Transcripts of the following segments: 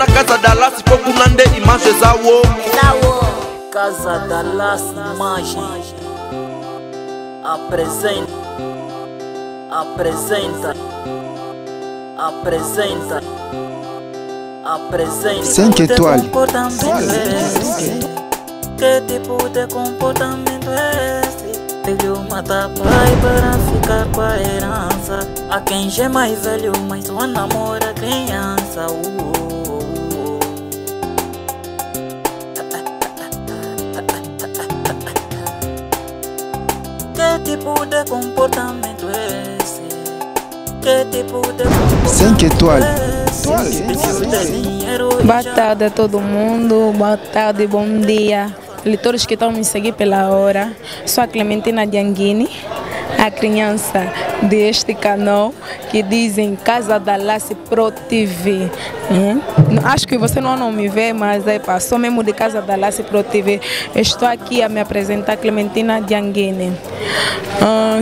na Casa Dallas Pokunande image zawo Casa Dallas Imagem apresenta 5 étoiles. Que tipo de comportamento é esse? Filho mata pai para ficar com a herança. A quem já é mais velho, mas só namora criança. Que tipo de comportamento é esse? Que tipo de comportamento 5 étoiles. Boa tarde a todo mundo, boa tarde, bom dia. Leitores que estão me seguindo pela hora, sou a Clementina Dianguini, a criança deste canal que dizem Casa Dallas Pro TV. Acho que você não me vê, mas sou mesmo de Casa Dallas Pro TV. Estou aqui a me apresentar, Clementina Dianguini.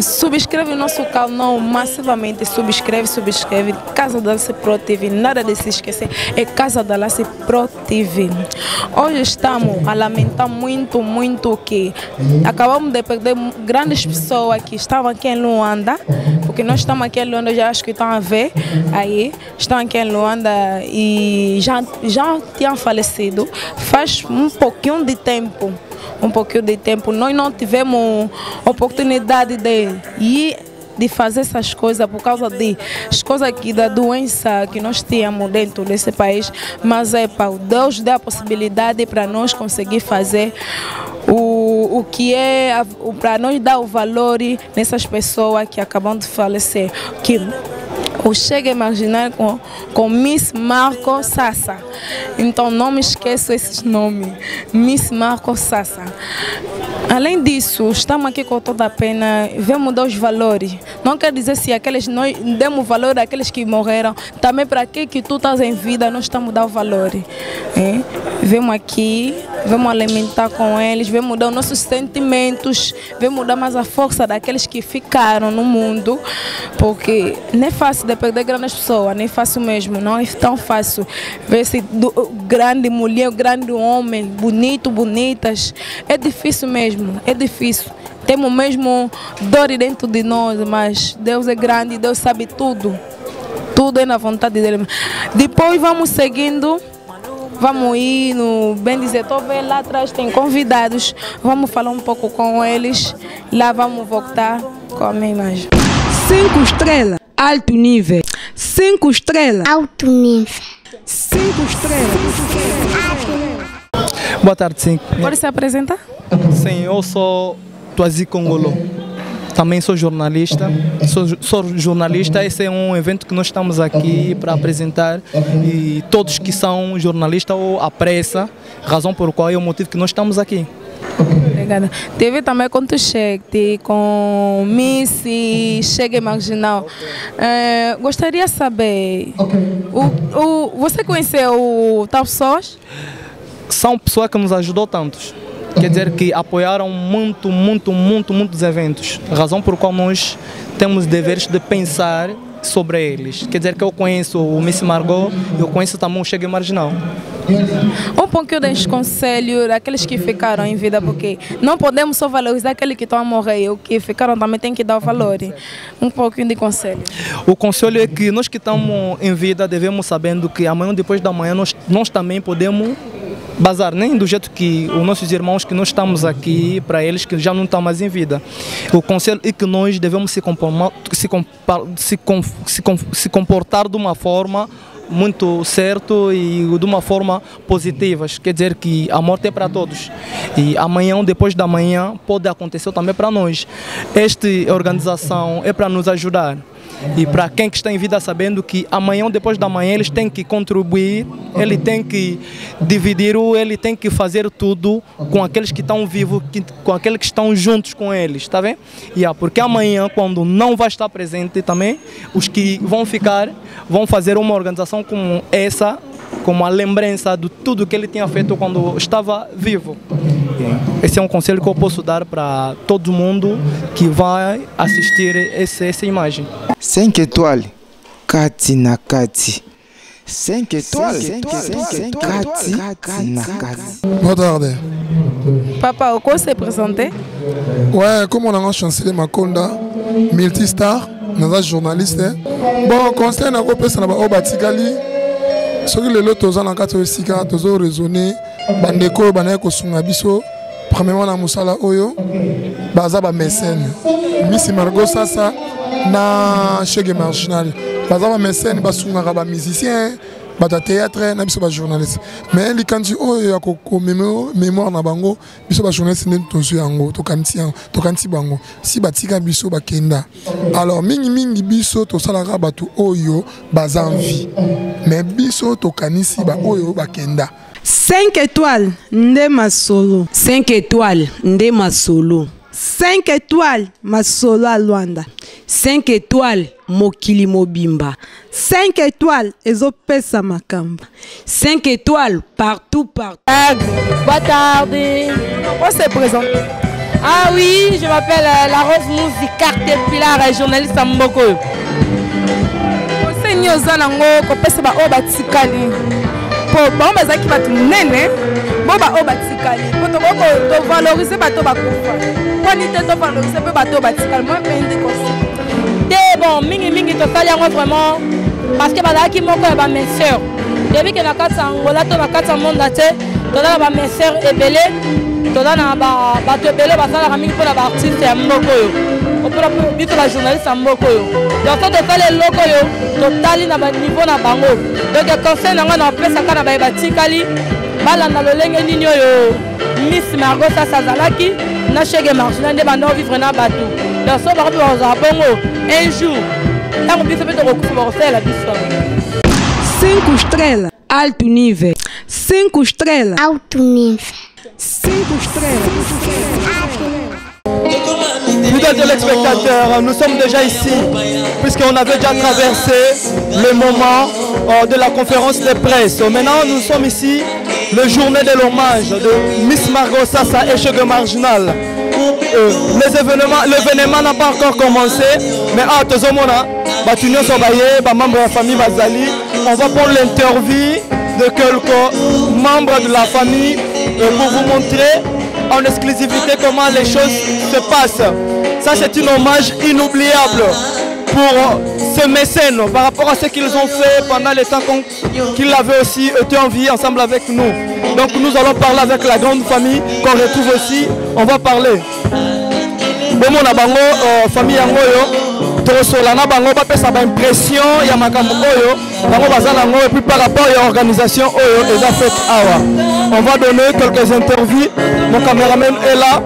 Subscreve o nosso canal massivamente, subscreve. Casa Dallas Pro TV, nada de se esquecer, é Casa Dallas Pro TV. Hoje estamos a lamentar muito que acabamos de perder grandes pessoas que estavam aqui em Luanda, porque nós estamos aqui em Luanda, já acho que estão a ver aí, estão aqui em Luanda e já tinham falecido faz um pouquinho de tempo. Nós não tivemos oportunidade de ir, de fazer essas coisas por causa das coisas aqui da doença que nós tínhamos dentro desse país, mas Deus deu a possibilidade para nós conseguir fazer o que é para nós dar o valor nessas pessoas que acabam de falecer, que o Chega Imaginar com Miss Marco Sassa. Então não me esqueço esses nomes, Miss Marco Sassa. Além disso, estamos aqui com toda a pena, vemos dar os valores. Não quer dizer se nós demos valor àqueles que morreram, também para que tu estás em vida, nós estamos dando valor. Vemos aqui, vamos alimentar com eles, vemos dar os nossos sentimentos, vemos dar mais a força daqueles que ficaram no mundo, porque não é fácil de perder grandes pessoas, nem é fácil mesmo, não é tão fácil ver se grande mulher, grande homem, bonito, bonitas, é difícil mesmo, é difícil. Temos mesmo dor dentro de nós, mas Deus é grande, Deus sabe tudo. Tudo é na vontade dele. Depois vamos seguindo, vamos ir no bem dizer, estou vendo lá atrás tem convidados, vamos falar um pouco com eles, lá vamos voltar com a minha imagem. 5 estrelas, alto nível. 5 estrelas, alto nível. 5 estrelas. Boa tarde, sim. Pode se apresentar? Sim, eu sou Tuazi Congolo. Também sou jornalista. Sou jornalista. Esse é um evento que nós estamos aqui para apresentar e todos que são jornalistas ou a pressa, razão por qual é o motivo que nós estamos aqui. Obrigada. Teve também com tu Chega, com Miss Chega Marginal. Gostaria de saber, você conheceu tal pessoas? São pessoas que nos ajudou tantos. Quer dizer que apoiaram muitos eventos. Razão por qual nós temos deveres de pensar sobre eles. Quer dizer que eu conheço o Miss Margot, eu conheço também o Chega Marginal. Um pouquinho deste conselho daqueles que ficaram em vida, porque não podemos só valorizar aqueles que estão a morrer, os que ficaram também tem que dar o valor. Um pouquinho de conselho. O conselho é que nós que estamos em vida devemos sabendo que amanhã, depois da manhã, nós também podemos bazar, nem do jeito que os nossos irmãos que nós estamos aqui, para eles que já não estão mais em vida. O conselho é que nós devemos se comportar de uma forma muito certo e de uma forma positiva. Quer dizer que a morte é para todos e amanhã, depois da manhã, pode acontecer também para nós. Esta organização é para nos ajudar. E para quem que está em vida sabendo que amanhã, depois da manhã, eles têm que contribuir, ele tem que dividir, ele tem que fazer tudo com aqueles que estão vivos, com aqueles que estão juntos com eles, está bem? Porque amanhã, quando não vai estar presente também, os que vão ficar, vão fazer uma organização como essa, como a lembrança de tudo que ele tinha feito quando estava vivo. Esse é um conselho que eu posso dar para todo mundo que vai assistir essa imagem. 5 étoiles, Kati na Kati. 5 étoiles. Bonne tarde. Papa, au quoi s'est présenté? Ouais, comme on a chancelier Makonda, multistar, nous sommes journalistes. Bon, conseil n'a pas ça n'a pas batikali. Ce que les lots aux ans en 4 sika, tous ont raisonné. Bandeko, bandeko sunga biso. Premièrement na musala oyo, baza ba mécène. Miss Margot Sasa na Chege Marginal. Baza ba mécène, ba sunga ba musicien. Bata théâtre na biso ba journaliste mais li kanji oyo ya ko mémoire na bango biso ba journaliste ne tozo yango to kanti bango si batika biso ba kenda alors mingi biso to sala rabatu oyo baza en vie mais biso to kanisi ba oyo ba kenda 5 étoiles nde masolo 5 étoiles nde masolo 5 étoiles masolo à Luanda 5 étoiles mokili mobimba 5 étoiles ezopesa makamba 5 étoiles partout. Bonne tarde. On se présente. Ah oui, je m'appelle La Rose Mouzi Cartepilar, journaliste à Mboko. Conseil Zanango, kopesa ba obatikali. Po ba bazaki batu nene, bo ba obatikali. Po to valoriser bato bakufa. Qualité to valoriser pe bato batikali. Moi pende conseil. Bon, mingi to sali yango vraiment parce que bazalaki moko ya ba mes sœurs. Depuis que na kati Angola to na kati monde te, to na ba mes sœurs ebele, to na ba bato ebele basala mingi pour ba artiste ya mboko yo. O pour bito ba journaliste ya mboko yo. Donc to sali loko yo, to tali na ba niveau na bango. Donc conseil na ngana pesa kana ba batikali, balanda lolenge nini yo Miss Margot Sasa zalaki na Chege Marginal nde bando vivre na bato. Donc so ba ko za bongo un jour, quand on peut se la 5 estrelas. Alto nível. 5 estrelas. Alto nível. 5 estrelas. Fidèles téléspectateurs, nous sommes déjà ici, puisqu'on avait déjà traversé le moment de la conférence de presse. Maintenant, nous sommes ici, le journée de l'hommage de Miss Margot Sasa et Chege Marginal. L'événement n'a pas encore commencé, mais à Tozomona, Batunio Sobaye, membre de la famille Bazali, on va prendre l'interview de quelques membres de la famille pour vous montrer en exclusivité comment les choses se passent. Ça, c'est un hommage inoubliable pour ces mécènes par rapport à ce qu'ils ont fait pendant les temps qu'ils avaient aussi été en vie ensemble avec nous. Donc nous allons parler avec la grande famille qu'on retrouve aussi. On va parler. Bon, mon abango, famille Yangoyo, Tosolana Bango, ça va impression, il y a Makambo Oyo, Bango Bazanango, et puis par rapport à l'organisation Oyo, et fait Awa. On va donner quelques interviews. Mon caméraman est là.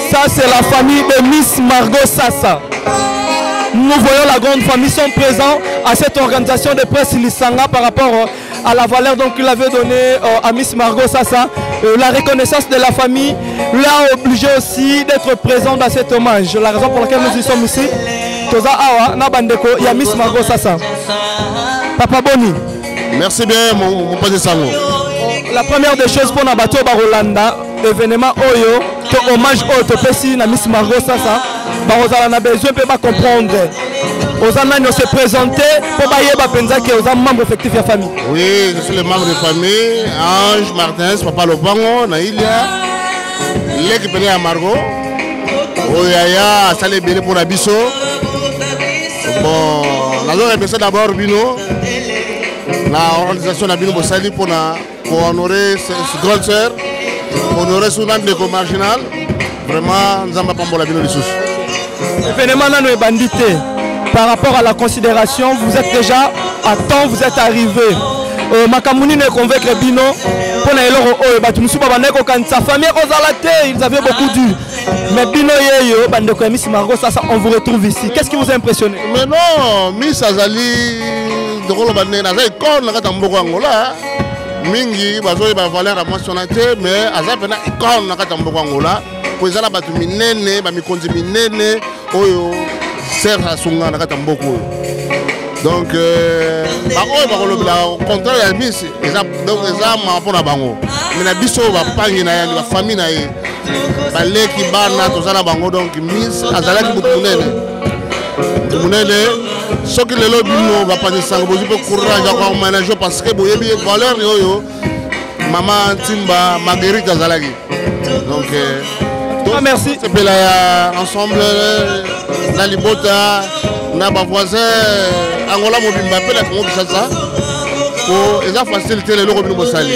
Ça, c'est la famille de Miss Margot Sasa. Nous voyons la grande famille sont présents à cette organisation de presse Lisanga par rapport à la valeur qu'il avait donnée à Miss Margot Sasa. La reconnaissance de la famille l'a obligé aussi d'être présent dans cet hommage. La raison pour laquelle nous y sommes ici, Toza Awa, Nabandeko, il y a Miss Margot Sasa. Papa Boni. Merci bien, mon père de Sango. La première des choses pour Nabato Barolanda, événement Oyo, que hommage Oyo, te péci na Miss Margot Sasa. On a besoin de comprendre. Aux Américains se présenter pour que aux membres effectifs de la famille. Oui, je suis le membre de la famille. Ange Martins, Papa Lobango, Naïlia, l'équipe de Margot, Oyaya, Salé Bélé pour Abisso. Bon, la zone est d'abord Bino, l'organisation d'Abino Bossali pour honorer ses grandes sœurs, pour honorer son âme de marginal. Vraiment, nous avons pas pour la Bino de Sous. L'événement est bandité. Par rapport à la considération, vous êtes déjà à temps, vous êtes arrivé. Makamouni ne convaincre Bino pour sa famille, ils avaient beaucoup dû. Mais Bino Miss Margot Sasa, on vous retrouve ici. Qu'est-ce qui vous a impressionné? Mais non, Miss Azali, de Rolo Bandé, Nazay, quand on a Tambogo Angola, Mingi, Bazoy, Valère à mentionné, mais Azay, quand on a Tambogo Angola, pour les Alabatu Minene, Bamikonzi Minene, Oyo. Serge Asunga na Mboko. Donc au contraire ya Miss donc ma pour na bango. Mais na biso ba pangi na ya famille na ye. Ba leki bana to zana bango donc Miss azalaki butu munene. Ce que les lobbies va pas descendre, vous avez courage à avoir manager parce que vous avez des valeurs. Maman Timba, Marguerite Azalagi. Donc, merci. C'est ensemble, la Libota, Naba voisin, Angola Mobimba, la Congo Bissasa. Ils ont facilité les locaux de Mossali.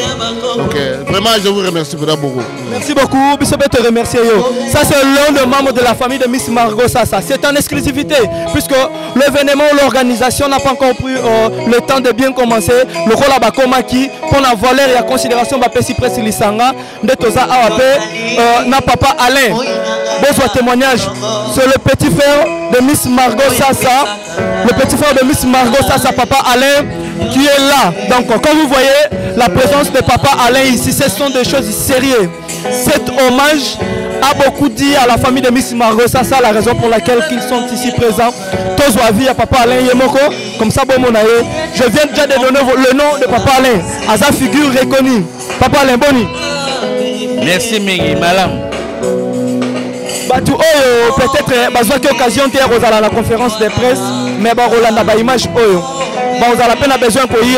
Donc, vraiment, je vous remercie beaucoup. Merci beaucoup. Je te remercier. Ça, c'est l'un des membres de la famille de Miss Margot Sassa. C'est en exclusivité, puisque l'événement, l'organisation n'a pas encore pris le temps de bien commencer. Le rôle à Bakomaki, pour la valeur et la considération, va passer près de l'Isanga, de Toza Awape, n'a papa Alain. Besoin témoignage. C'est le petit frère de Miss Margot Sassa. Le petit frère de Miss Margot Sassa, papa Alain, qui est là. Donc, comme vous voyez, la présence de papa Alain ici, ce sont des choses sérieuses. Cet hommage a beaucoup dit à la famille de Miss Margot. Ça, c'est la raison pour laquelle ils sont ici présents. Tous avis à papa Alain Yemoko. Comme ça, bon, je viens déjà de donner le nom de papa Alain. À sa figure reconnue. Papa Alain Boni. Merci, Mingi, madame. Peut-être, j'ai occasion de à la conférence de presse, mais on a une image. Vous avez peine besoin pour y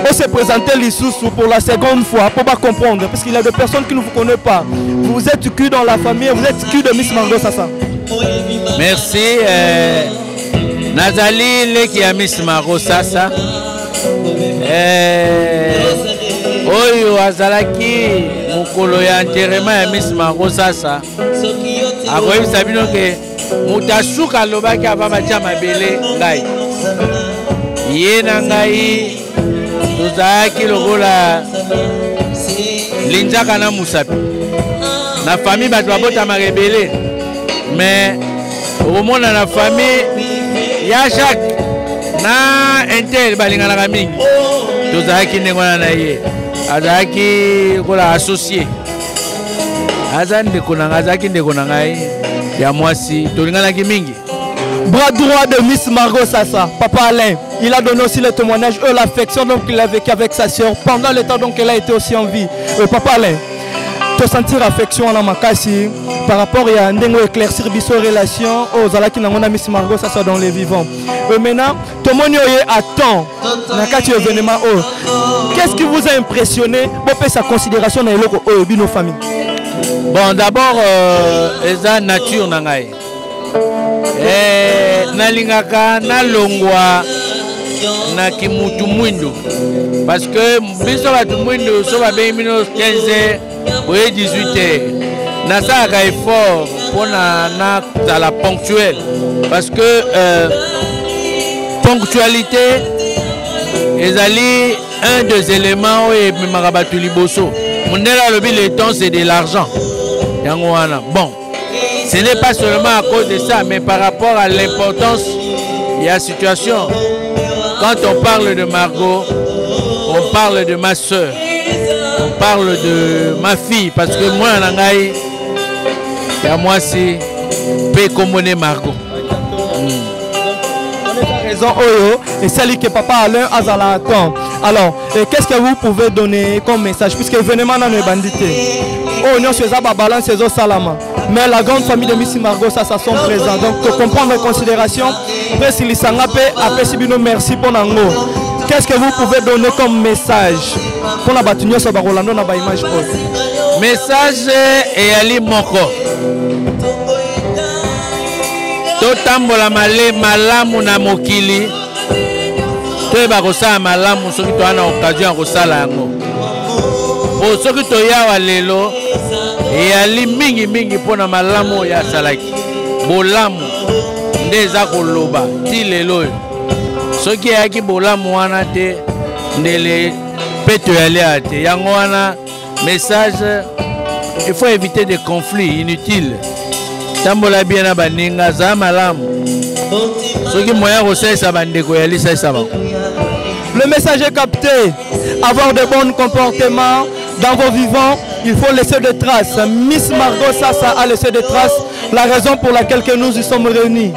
on s'est présenté l'issue pour la seconde fois pour pas comprendre parce qu'il y a des personnes qui ne vous connaissent pas. Vous êtes qui dans la famille, vous êtes qui de Miss Margot Sassa? Merci. Nazali leki ya Miss Margot Sassa. Oyo azalaki mukolo ya enterrement ya Miss Margot Sassa. Akoyi sabino ke mutasuka lobaki ababacha mabele ngai. Yena ngai tozalaki lokola linjaka na musapi na famille bato babotama rebele mais okomona na famille ya Jacques na Intel balinganaka mingi tozalaki ndenge wana na ye azalaki kola associé aza ndeko na ngai azalaki ndeko na ngai ya mwasi tolinganaki mingi. Bras droit de Miss Margot Sassa, papa Alain, il a donné aussi le témoignage, l'affection qu'il a vécu avec sa soeur pendant le temps qu'elle a été aussi en vie. Papa Alain, te sentir affection en Makassi par rapport à un éclaircir biso relation aux ala qui n'ont Miss Margot Sassa dans les vivants. Maintenant, tout le monde attend dans événement. Qu'est-ce qui vous a impressionné pour sa considération dans nos familles? Bon, d'abord, la nature nangai. Nalingaka nalongwa na kimutu mwindo parce que biso batu mwindo so ba bengi 15 ou 18h nasalaka effort pona na la ponctuel parce que ponctualité ezali un des éléments et memaka batu liboso mondela lobi le temps c'est de l'argent yango wana bon. Ce n'est pas seulement à cause de ça, mais par rapport à l'importance de la situation. Quand on parle de Margot, on parle de ma soeur, on parle de ma fille, parce que moi, moi c'est peu commoner Margot. Raison Oyo et celle que papa Alain Azala attend. Alors, qu'est-ce que vous pouvez donner comme message puisque l'événement n'a pas bandité. Oh, nous sommes à balance ces salama. Mais la grande famille de Miss Margot Sassa sont présents. Donc, pour comprendre les considérations, merci pour Nango. Qu'est-ce que vous pouvez donner comme message pour la bâtiment sur Barolando na image? Message et Ali Moko. Totambola male malamu na mokili. Toyeba kosala malamu soki toana occasion kosala yango. O soki toyawa lelo eyali mingi mingi pona malamu ya salaki. Bolamu nde eza koloba ti lelo. Soki yaki bolamu wana te ndele peto yali ate. Yango wana message, il faut éviter des conflits inutiles. Tambola bien na baninga za malamu. Soki moya kosaisa bandeko yali saisa ba. Le message est capté. Avoir de bons comportements dans vos vivants, il faut laisser des traces. Miss Margot Sassa a laissé des traces. La raison pour laquelle nous y sommes réunis.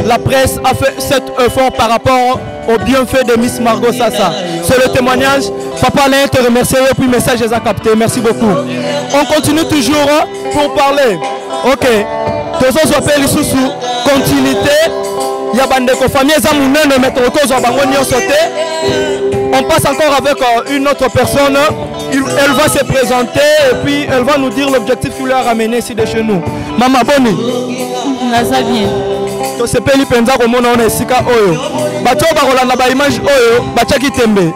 La presse a fait cet effort par rapport au bienfait de Miss Margot Sassa. C'est le témoignage. Papa Alain te remercie et puis le message est capté. Merci beaucoup. On continue toujours pour parler. Ok. Tous appels sous continuité. Il y a bandeko famille Zamounene mettre cause à bango nyonso te. On passe encore avec une autre personne. Elle va se présenter et puis elle va nous dire l'objectif qui lui a ramené ici de chez nous. Maman Boni. Naza bien. To sepeli penza ko mona ona esika oyo. Bato ba kolanda ba image oyo bachaki tembe.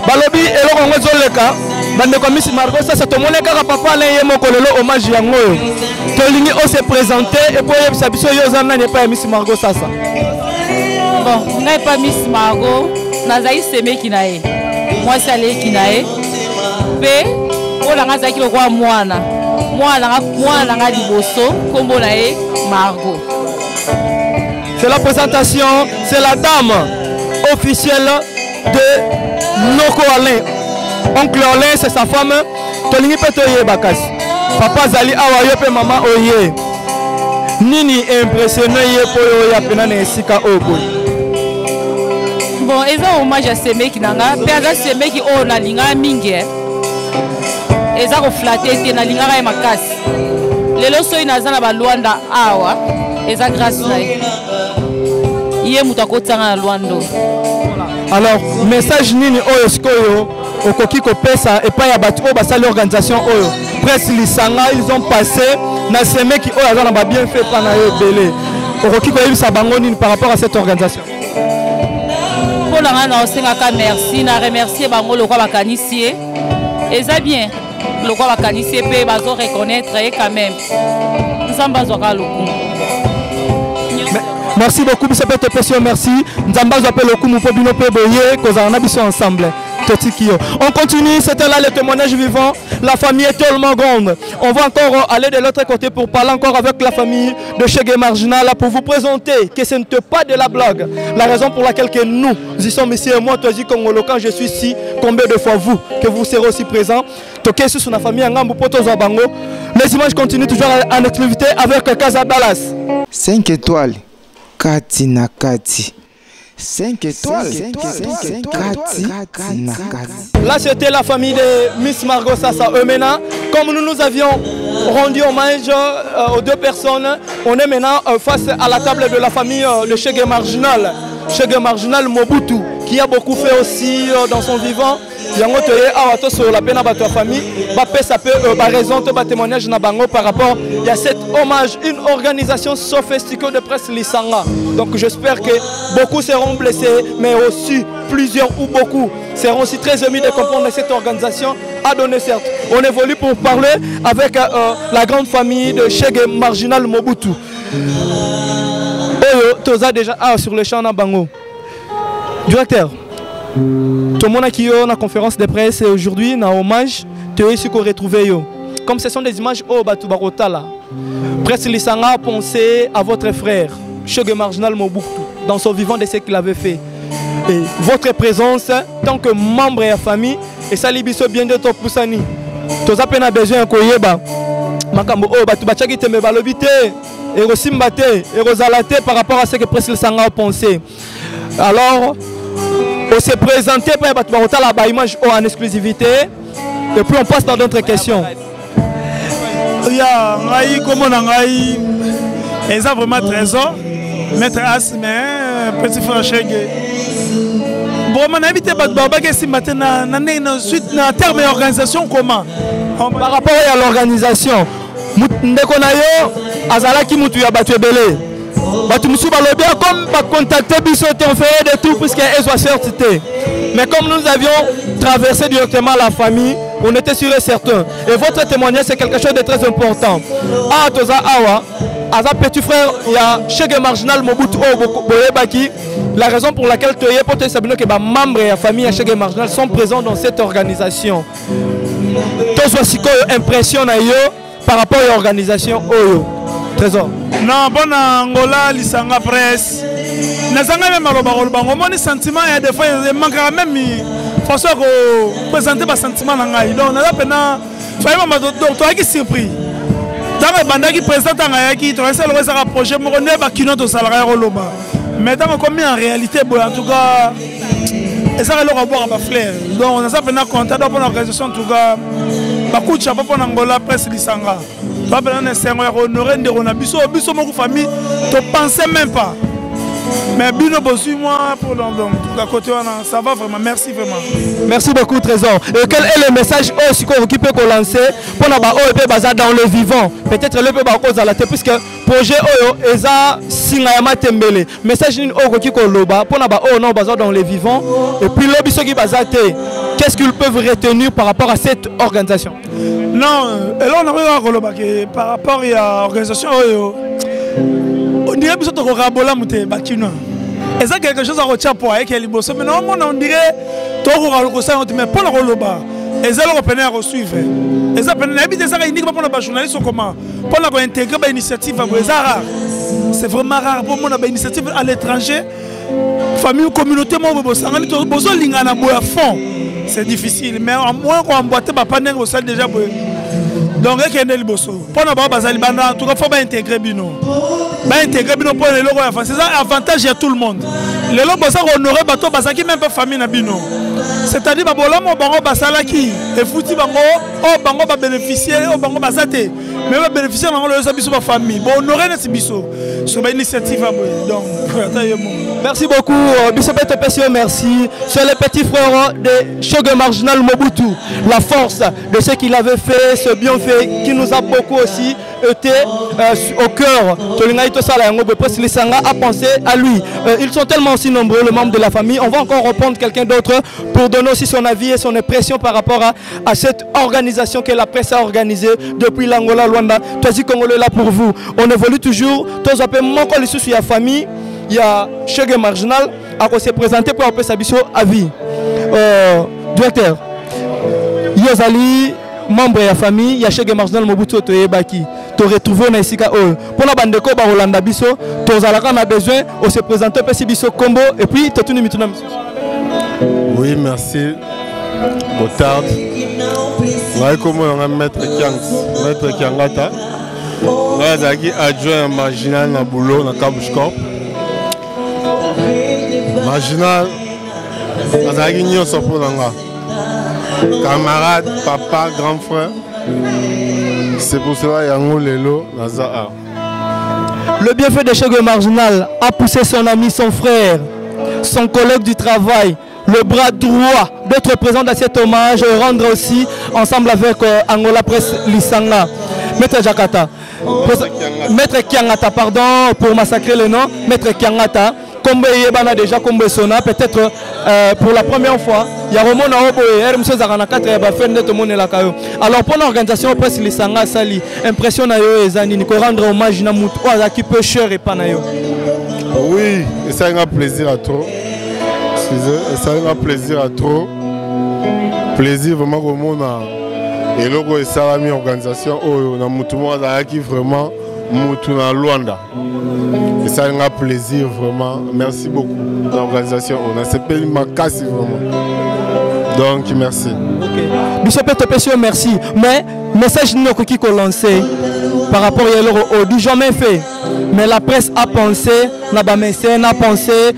Balobi eloko ngo zoleka bandeko Miss Margot ça to moneka ka papa na ye moko lelo hommage yango oyo. To lingi o se présenter et pour yebisa biso yo zanna ne pas Miss Margot ça. Bon, ngai pas Miss Margot, nazai seme kinae. Moi salé kinae. Pe ola ngazaki lokwa mwana. Mwana nga liboso kombo na e Margot. C'est la présentation, c'est la dame officielle de Noko Alain. Oncle Alain, c'est sa femme. Tolingi Petoye Bakas. Papa Zali Awayo pe maman Oye. Nini impressionné ye po yo ya pena na esika obo. Bon, eza hommage à ces mecs nanga, pe aza ces mecs o na linga mingi. Eza ko flatter te na linga ka makasi. Lelo so ina za na ba Luanda awa, eza grâce na ye. Iye mutu akotanga na Luando. Alors, message nini oyo sikoyo okoki kopesa et pas ya batu o basali organisation oyo. Presse lisanga ils ont passé na ces mecs oyo aza na ba bien fait pa na yo belé. Okoki koyebisa bango nini par rapport à cette organisation. Pour la na osengaka merci na remercier bango lokwa bakanisier. Eza bien. Lokwa bakanisier pe bazo reconnaître et quand même. Nzamba zoka loku. Merci beaucoup, M. Pété, merci. Nous allons appeler le coup, nous pouvons nous payer, nous allons ensemble. On continue, c'était là le témoignage vivant. La famille est tellement grande. On va encore aller de l'autre côté pour parler encore avec la famille de Chegué Marginal pour vous présenter que ce n'était pas de la blague. La raison pour laquelle que nous y sommes ici et moi, toi, Congolo, quand je suis ici, combien de fois vous, que vous serez aussi présents. Toké sur la famille Angambu Poto Zabango. Les images continuent toujours en exclusivité avec Casa Dallas. 5 étoiles. Kati na Kati. 5 étoiles. Kati na Kati. Là, c'était la famille de Miss Margot Sassa Eumena. Comme nous avions rendu hommage aux deux personnes, on est maintenant face à la table de la famille de Chegué Marginal. Chegué Marginal Mobutu, qui a beaucoup fait aussi dans son vivant. Sur la peine à votre famille, ça peut raison de témoignage par rapport à cet hommage, une organisation sophistiquée de presse Lisanga. Donc j'espère que beaucoup seront blessés, mais aussi plusieurs ou beaucoup seront aussi très émus de comprendre cette organisation a donné certes. On évolue pour parler avec la grande famille de Chegué Marginal Mobutu. Toza déjà sur le champ Bango. Directeur. Tout le monde qui est en conférence de presse aujourd'hui, dans hommage, tu es ici qu'on retrouve. Comme ce sont des images au Batubarota là. Presse Lisanga a pensé à votre frère, Chegué Marginal Mobutu, dans son vivant de ce qu'il avait fait. Et votre présence, tant que membre de la famille, et ça libiso bien de ton poussani. Tu as besoin de koyeba. Makambo o batu bachaki tembe balobite, et rosimbate, et rosalate par rapport à ce que Presse Lisanga a pensé. Alors, on s'est présenté par la image en exclusivité et puis on passe dans d'autres questions. Il y a vraiment trésor, maître Asme, petit frère Chegué. Bon, on a invité en termes d'organisation comment? Par rapport à l'organisation, Ndekonayo, Azalaki Moutuya Batuebele. Comme contacter Bissoté, on fait de tout puisqu'elle soit certitude. Mais comme nous avions traversé directement la famille, on était sûr et certain. Et votre témoignage, c'est quelque chose de très important. Ah, Toza Awa, Aza petit frère, il y a Chegué Marginal Mobutu Boyebaki. La raison pour laquelle tu es pour te savoir que les membres de la famille de Chegué Marginal sont présents dans cette organisation. Toza Siko impressionne par rapport à l'organisation Oyo. Trésor. Non, bon Angola, Lisanga Presse. Nazanga même à mon sentiment, il y a des fois, il manque même façon de présenter mes sentiments. Donc, on a maintenant, tu as été surpris. Dans le banda qui présente un ayaki, tu as essayé de se rapprocher, mais on est pas qui notre salarié Roloba. Mais dans le en réalité, en tout cas, et ça, on va boire à ma fleur. Donc, on a ça maintenant content dans l'organisation, en tout cas, beaucoup de chapeau pour Angola Presse Lisanga. Tu as honoré de Rona Bisso, Bisso, mon famille, tu ne pensais même pas. Mais bino bossu moi pour donc à côté ça va vraiment, merci vraiment. Merci beaucoup Trésor. Et quel est le message aussi qu'on peut lancer pour na ba OEP baza dans le vivant? Peut-être le peut ba cause à la tête puisque projet oyo eza singa ya matembele. Message ni oko ki ko loba pour na ba o non baza dans le vivant et puis le biso ki baza te. Qu'est-ce qu'ils peuvent retenir par rapport à cette organisation? Non, et là on a regardé que par rapport à l'organisation, on dirait que nous avons et ça quelque chose à retirer pour avec les bosses. Mais normalement on dirait que nous avons mais pour le roloba. Et ça le peine à suivre. Et ça peine habiter ça uniquement pour les journalistes comment pour intégrer une initiative c'est vraiment rare pour moi une initiative à l'étranger. Famille ou communauté moi besoin lingana boya fond. C'est difficile, mais au moins qu'on emboîte pas pendant au salle déjà. Donc il y a des bosses. Pour ne pas baser en tout cas faut pas intégrer bino. Pas intégrer bino pour les logos. C'est ça avantage à tout le monde. Les logos ça honorer bateau parce que même pas famille na bino. C'est-à-dire bah voilà mon bango basala qui et fouti bango oh bango va bénéficier oh bango basate mais va bénéficier bango le sabiso ba famille bon honorer na sibiso sur une initiative donc merci beaucoup Bissopete Pesio, merci. C'est le petit frère de Chogue Marginal Mobutu, la force de ce qu'il avait fait, ce bienfait qui nous a beaucoup aussi été au cœur. A pensé à lui. Ils sont tellement aussi nombreux, les membres de la famille. On va encore reprendre quelqu'un d'autre pour donner aussi son avis et son impression par rapport à cette organisation que la presse a organisée depuis l'Angola, Luanda. Toisi Congolais là pour vous. On évolue toujours. Tous appelés mon col sur la famille. Il y a Chogue Marginal à se présenter pour appeler Sabiso à vie. Directeur, Yozali, membre de la famille, il y a Chogue Marginal Mobutu Toyebaki. Tu retrouves dans ici pour la bande de Koba Rolanda Biso, tu as besoin de se présenter pour Biso Combo et puis tu as tout mis. Oui, merci. Botard. Comment on a Maître Kiangata. On a adjoint marginal na boulot na Kabushkop. Marginal, Azagi Nyoso pour l'anga. Camarade, papa, grand frère. C'est pour cela Yango Lelo Naza. Le bienfait de Chogue Marginal a poussé son ami, son frère, son collègue du travail, le bras droit d'être présent dans cet hommage et rendre aussi ensemble avec Angola Presse Lisanga. Maître Jakata. Maître Kiangata, pardon pour massacrer le nom. Maître Kiangata. Comme Yebana déjà comme Sona, peut-être pour la première fois, il y a Romo Naobo et R. Zarana 4 et Bafen de Tomone Lakayo. Alors pour l'organisation presse Lisanga Sali, impression na yo ezani ni ko rendre hommage na mutu qui peut cher et pas na yo. Oui, et ça a un plaisir à trop. Ça a un plaisir à trop. Plaisir vraiment au monde et logo et salami organisation oh na mutu mo qui vraiment mutu na Luanda. Et ça a un plaisir vraiment. Merci beaucoup l'organisation. On a CPI Makasi vraiment. Donc merci. Ok. Bissopete Pesio, merci. Mais message nous qui qu'on lancé par rapport au du jamais fait. Mais la presse a pensé, la mécène a pensé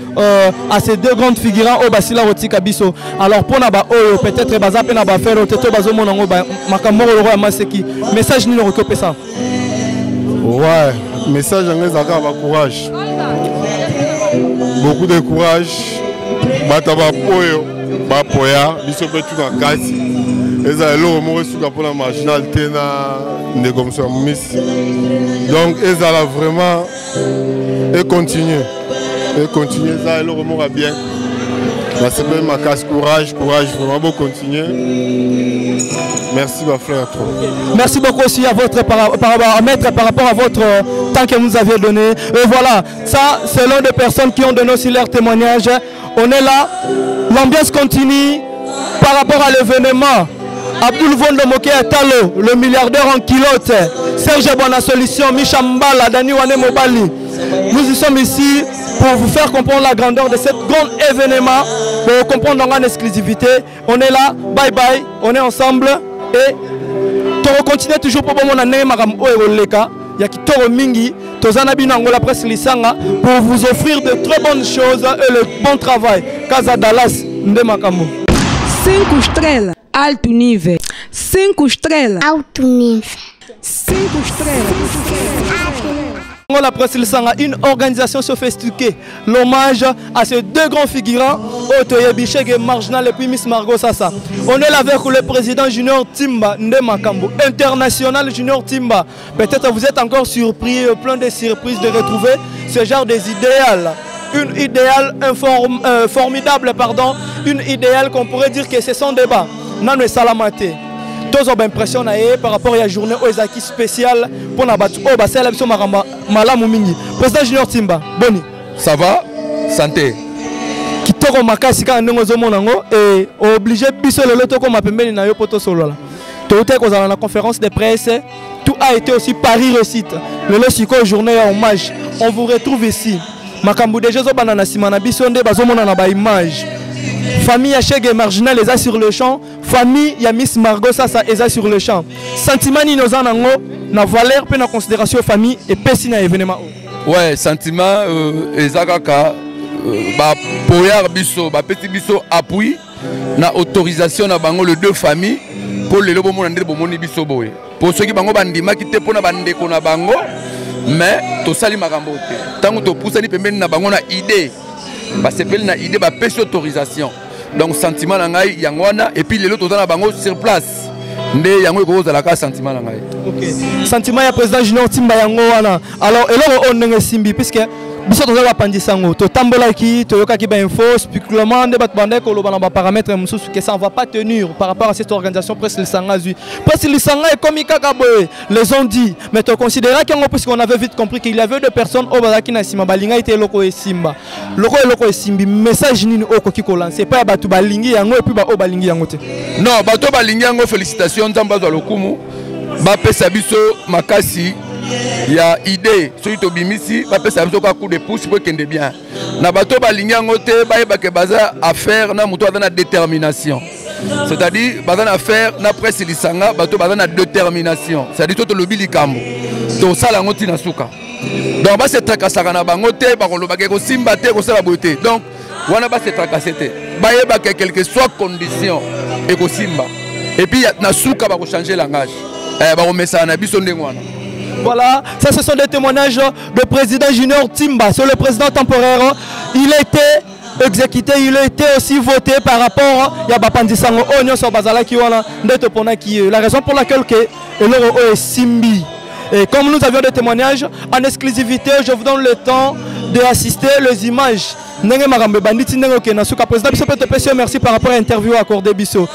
à ces deux grandes figurants au Basila Rotika Biso. Alors pour naba peut-être baza pe naba faire au teto bazo monango makambo le roi Maseki. Message nous recopier ça. Ouais, message en anglais encore courage. Beaucoup de courage. Bataba poyo, bapoya, biso petu na kasi. Eza lo mo resuka pour la marginal tena ne comme ça miss. Donc eza là vraiment et continue. Et continue ça lo mo va bien. La CPI ma casse courage vraiment beau continuer. Merci ma frère. Merci beaucoup aussi à votre maître par rapport à votre temps que vous avez donné. Et voilà, ça c'est l'un des personnes qui ont donné aussi leur témoignage. On est là, l'ambiance continue par rapport à l'événement. Abdul Vondo Moké Atalo, le milliardaire en kilote, Serge Bona Solution, Micha Mbala, Dani Wane Mobali. Nous y sommes ici pour vous faire comprendre la grandeur de cet grand événement, pour comprendre en exclusivité. On est là, bye bye, on est ensemble et on continue toujours pour mon année Maram Oeroleka. Yaki Toro Mingi, Tozana Binangola Presse Lisanga pour vous offrir de très bonnes choses et le bon travail. Casa Dallas, Ndemakambo. 5 estrelas, alto nível. 5 estrelas, alto nível. 5 estrelas. La presse Lisanga, une organisation sophistiquée. L'hommage à ces deux grands figurants, Otoye Bicheg et Marginal et puis Miss Margot Sassa. On est là avec le président Junior Timba Ndemakambo, international Junior Timba. Peut-être vous êtes encore surpris, plein de surprises de retrouver ce genre des idéales. Une idéale formidable, pardon, une idéale qu'on pourrait dire que c'est son débat. Nano Salamate. Tous ont l'impression par rapport à la journée aux acquis spécial pour la battre. Oh, bah c'est la mission Malamu Mingi. Président Junior Timba, Boni. Ça va? Santé. Qui t'a remarqué quand on est monango et obligé biso le loto comme appelle na yo poto solo là. Tout est qu'on a la conférence de presse, tout a été aussi Paris réussite. Le lorsqu'au journée hommage, on vous retrouve ici. Makambu déjà zo banana simana biso nde bazomona na ba image. Famille Acheg et Marginal est sur le champ. Famille ya Miss Margot Sassa est sur le champ. Sentiment ni nos anango na valeur pe na considération famille et pesi na événement. Ouais, sentiment ezakaka ba poyar biso ba petit biso appui na autorisation na bango les deux familles pour le lobo mona ndé bomoni biso boye. Pour ceux qui bango bandima ki te pona bandeko na bango mais to sali makambo te. Tango to poussani pembeni na bango na idée. Ba sepeli na idée ba pesi autorisation. Donc sentiment na ngai yangwana et puis les autres dans la bango sur place. Ndé yango ko za la ka sentiment na ngai. OK. Sentiment ya président Junior Timba yango wana. Alors eloko on nenge simbi puisque biso toza bapandisango to tambola ki to yoka ki ba info spéculement de batbande ko loba na ba paramètres mususu que ça ne va pas tenir par rapport à cette organisation presse Lisanga zui. Presse Lisanga est comme Ikaka boy. Les ont dit mais tu considérais qu'on avait vite compris qu'il y avait deux personnes au bazaki na sima balinga était loko e simba. Loko e simbi message nini oko ki ko lancer pas batu balingi yango et puis ba o balingi yango te. Non, bato balingi yango félicitations nzamba za lokumu. Ba pesa biso makasi. Il y a idée, celui qui bimisi, va faire un coup de pouce pour qu'il bien. Na bato balingi ngote, ba ke baza affaire na muto na détermination. C'est-à-dire baza affaire na presse Lisanga, bato baza na détermination. C'est-à-dire to lobi likambo. To sala ngoti na suka. Donc ba se tracasser na bangote, ba ko lobake ko simba te ko sala beauté. Donc wana ba se tracasser te. Ba yeba que quelle que soit condition et ko simba. Et puis na suka ba ko changer langage. Ba ko mesa na biso ndengwana. Voilà, ça ce sont des témoignages de président Junior Timba. C'est le président temporaire. Il a été exécuté, il a été aussi voté par rapport à Yabapandisango Onyo Sobazala qui la raison pour laquelle l'euro est Simbi. Et comme nous avions des témoignages en exclusivité, je vous donne le temps d'assister les images. Merci par rapport à l'interview accordée Bisso.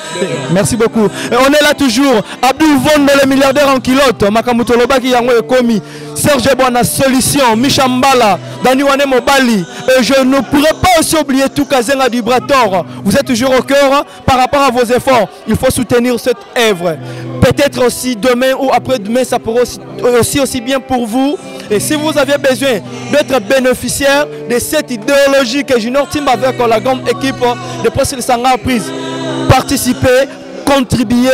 Merci beaucoup. Et on est là toujours. Abdul Von, le milliardaire en kilote. Makamuto Lobaki Yango et Komi. Serge Boana Solution. Michambala. Daniwane Mobali. Et je ne pourrais pas aussi oublier tout Kazenga du Brator. Vous êtes toujours au cœur par rapport à vos efforts. Il faut soutenir cette œuvre. Peut-être aussi demain ou après-demain, ça pourra aussi bien pour vous. Et si vous avez besoin d'être bénéficiaire de cette idéologie que Junior Timba avec la grande équipe de Presse Lisanga a prise, participez, contribuez,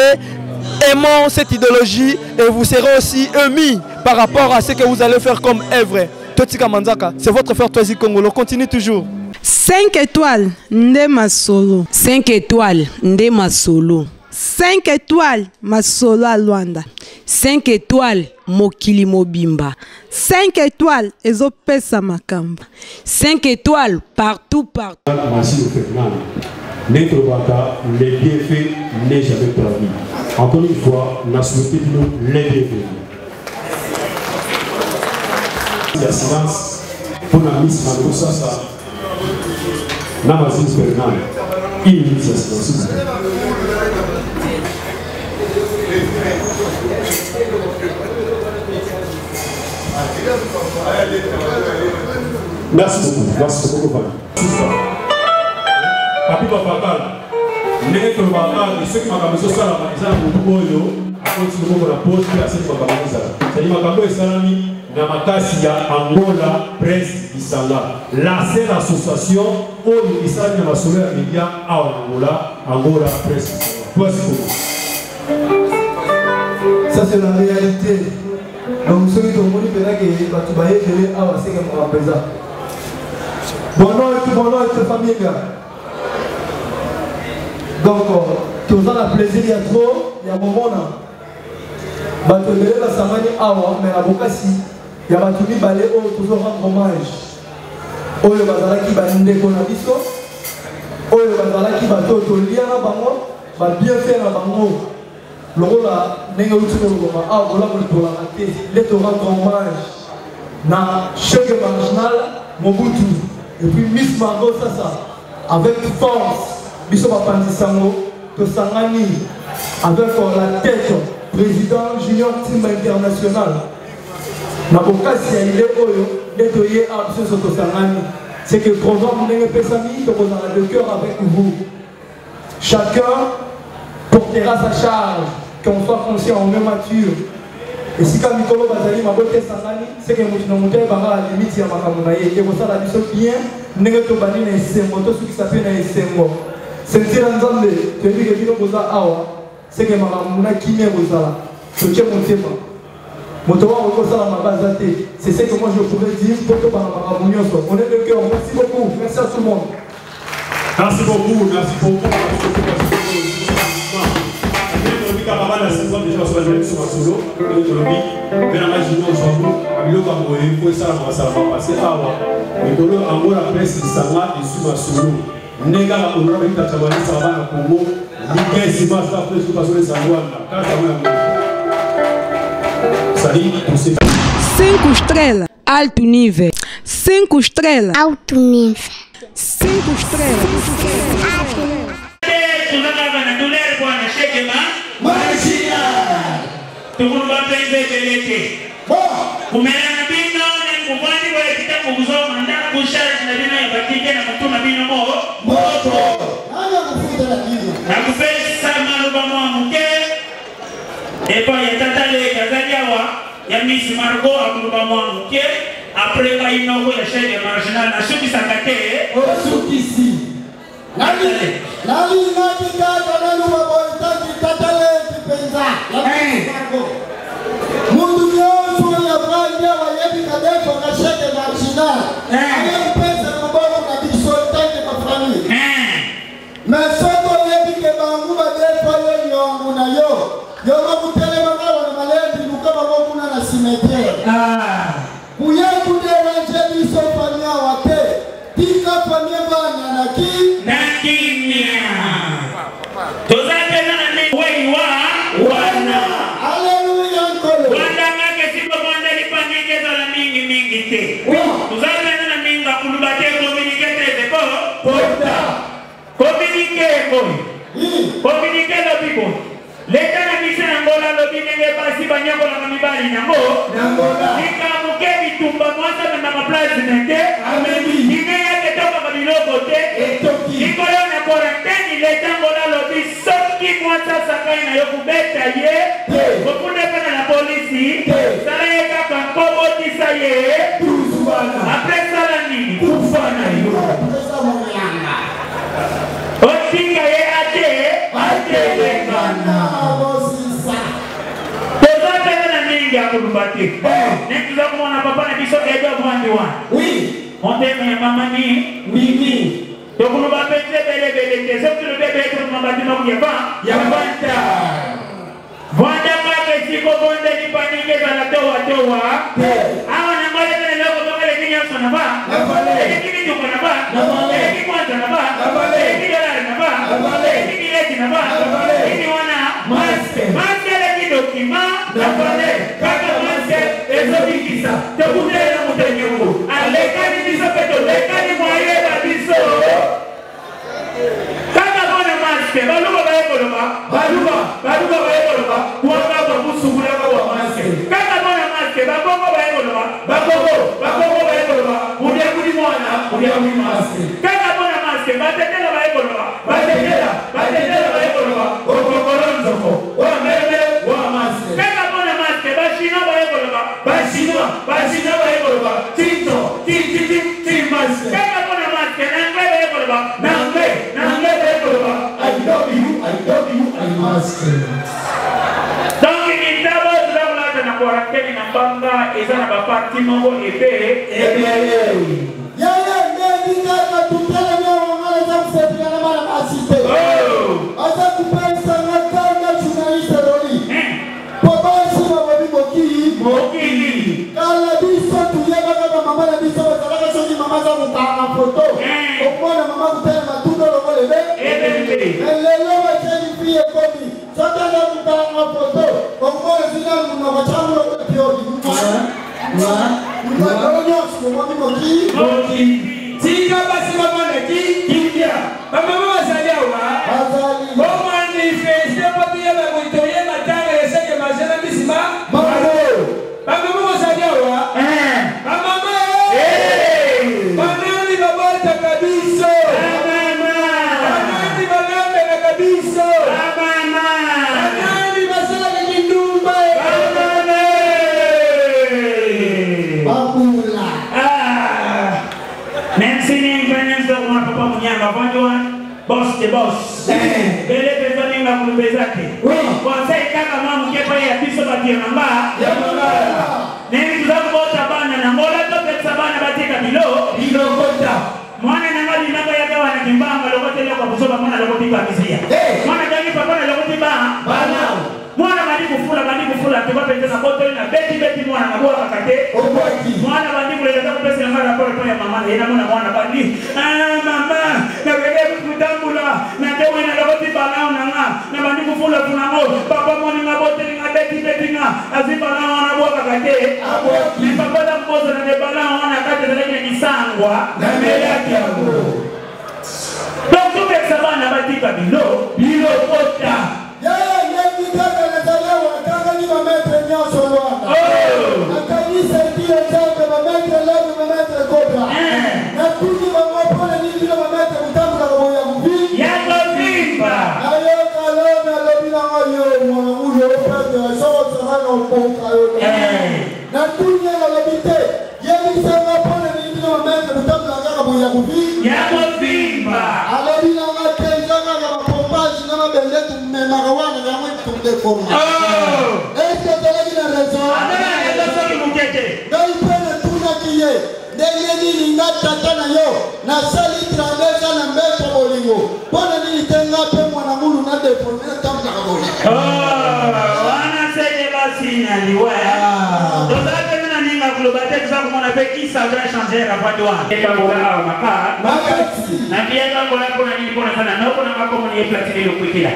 aimons cette idéologie et vous serez aussi émis par rapport à ce que vous allez faire comme œuvre. Totika Manzaka, c'est votre frère Toisi Congolo, continue toujours. 5 étoiles, Ndema Solo. 5 étoiles, Ndema Solo. 5 étoiles, Masolo à Luanda. 5 étoiles, Mokili Mobimba. 5 étoiles, Ezopesa Makamba. 5 étoiles, partout. Merci Fernand. N'introbata, les bienfaits n'est jamais permis. Encore une fois, nous souhaitons les bienfaits. La silence pour la mise en cause ça. Namazine Fernand. Il mise à silence. Merci beaucoup. Papi Papa, n'est-ce pas ceux qui m'ont besoin de ça, ils ont beaucoup la pause à cette Papa. C'est-à-dire que Salami, Namakasiya, Angola, Presse, Isanga. La seule association où il s'agit de la solaire média à Angola, Presse, Isanga. Ça c'est la réalité. Donc ceux qui ont montré que tu vas y aller à ce que je me présente. Bonjour et toute famille. Donc, tu as le plaisir, il y a trop, il y a un moment. Tu as le samani awa, mais la bokasi, ya bato mibale oyo tozorendre hommage oyo bazalaki bandeko na biso oyo bazalaki bato tolia na bango babienfait na bango lokola ndenge uti koloboma awa bolamu litolaka te nde torendre hommage na chef marginal Mobutu et puis Miss Margot Sassa avec force biso bapanzisango tosangani avec la tête président junior team international na bokasi ya ile oyo nde toye a biso tosangani c'est que programme ndenge pesami tokozala de cœur avec vous chacun portera sa charge qu'on soit conscient on est mature et si quand Mikolo Bazali m'a boté sangani c'est que mutu na mutu banga la limite ya makambo na ye ekosala biso bien ndenge tobandi na esengo to soki sape na esengo sentira nzambe toyebi ke bino boza awa c'est que makambo na kimia bozala totie motema moto wa okosala mabaza te c'est ce que moi je pourrais dire pour que bana makambo nyonso on est de cœur merci beaucoup merci à tout le monde merci beaucoup camarade à 6 ans déjà sur la journée sur un solo mais dans la journée aujourd'hui il faut que ça va passer mais dans le amour la presse ça va et sur un solo nega la on va être travailler ça va na Congo ligue si va ça presque passer les Rwanda quand ça va salut pour ces 5 estrelas alto nível 5 estrelas alto nível 5 estrelas tukunu bapenze belete kumela na bino ne mubandi wa kitabu kuzoma ndaka kusharti na bino ya batike na mutuma bino moto nani akufuta na bino na kupesa maluba mwamuke epa ya tatale kazaliawa ya Miss Margot akuluba mwamuke après ka inoko ya chaîne marginal na shuki sakate osukisi nani kaka na luba boitaki tatale kipenza mundu nyonso ya banja wa yebi kadeto na sheke marginal ayo pesa kuboko na bisoltane kwa family mesoto yebi ke bangu ba deto yo nyongu na yo makutele makawa na malendi lukaba mokuna na cimetière kuye kudera jebi so famia wate tika famia bana na kimia tozake na wewe wana haleluya nkolo wanda ngake sipo mwanda lipangike zala mingi te tuzame na minga kulubate communiquer de ko porta communiquer la bibo leta na kisa ngola lobi nenge basi banyako na mibali nango nika mukebi tumba mwasa na maplace nende ameni nige yake toka kabiloko te niko leo na quarantaine leta ngola lobi soki mwasa sakai na yoku beta ye kokune pana la polisi sala ye kaka kobo tisa ye après sala nini kufana yo pesa monyanga otinga ye ate lekana bosisa tozate na mingi akulubati netuza kumona papa na biso edo mwandi wa oui ondeme ya mama ni mimi tokuluba pete bele te soki le bebe eto mabati na kuyeba ya banta Vanda kake siko bonde ni panike za la toa awa na ngole tene loko toka le kinya sana ba kini juko na ba kini kwanza na ba kini dolari na ba kini leti na ba kini wana maske le kidokima na pale kaka maske ezo bikisa tekune na mutenyengu alekani biso peto lekani mwaye babiso kaka bona maske baluba baekoloba kuwaka bakusugula kwa maske kaka bona maske bakongo baekoloba mudia kuli mwana mudia kuli maske kaka bona maske batetela baekoloba okokolonzoko wa mebe wa maske kaka bona maske bashina baekoloba tinto maske kaka bona maske nangwe baekoloba I love you, I must. Donc, il y a na quarantaine na banga eza na baparti mongo ebe yaya ndika ka tutala nyawo ngala za kusepia na mara masite asa kupesa na kanga journaliste roli poba sima wabi mokili kala bis maman ça vous parle en photo. Au moins la maman vous telle ma tout dans le vol levé. Et les lois c'est une fille comme ça dans vous parle en photo. Au moins le final nous n'avons pas le pio du coup. Nous avons qui si ka basi maman qui vient. Maman azali awa. Bon manifester pour dire la goitoye matanga ese que majela bisima. Maman azali awa. Maman banani babata kabisa. Banani balambe na kabisa. Banani basala kindumba. Babula. Même si nous venons de mon papa Mounianga, boss de boss. Bele besoin de ma kubezake. Conseil kama mama mkepa ya biso batia namba. Nini tuzakota bana na mola to pesa bana batika bilo kota. Mwana na ngali nanga ya gawa na kimbanga lokote leo kwa kusoba mwana lokote kwa mizia. Mwana gani papa na lokote bana. Mwana bandi kufula tuba pende na boto na beti mwana na bora kate. Mwana bandi kule ndio pesa na mara pole ya mama ina mwana bandi. Mama na wewe kutambula na tewe na lokote bana na bandi kufula tunamo papa mwana na boto na beti na azibana wana bora kate. Ni papa na mbozo na bana wana kate zile kisangwa na mbele yake hapo. Donc tout pesa bana batika bilo kota. Est-ce que tu as raison? Qui savait changer la voix de l'ouane? Et quand on a un maca, n'a bien qu'on a pour la nuit pour la sana, non qu'on a pas comme on y est platine le quick là.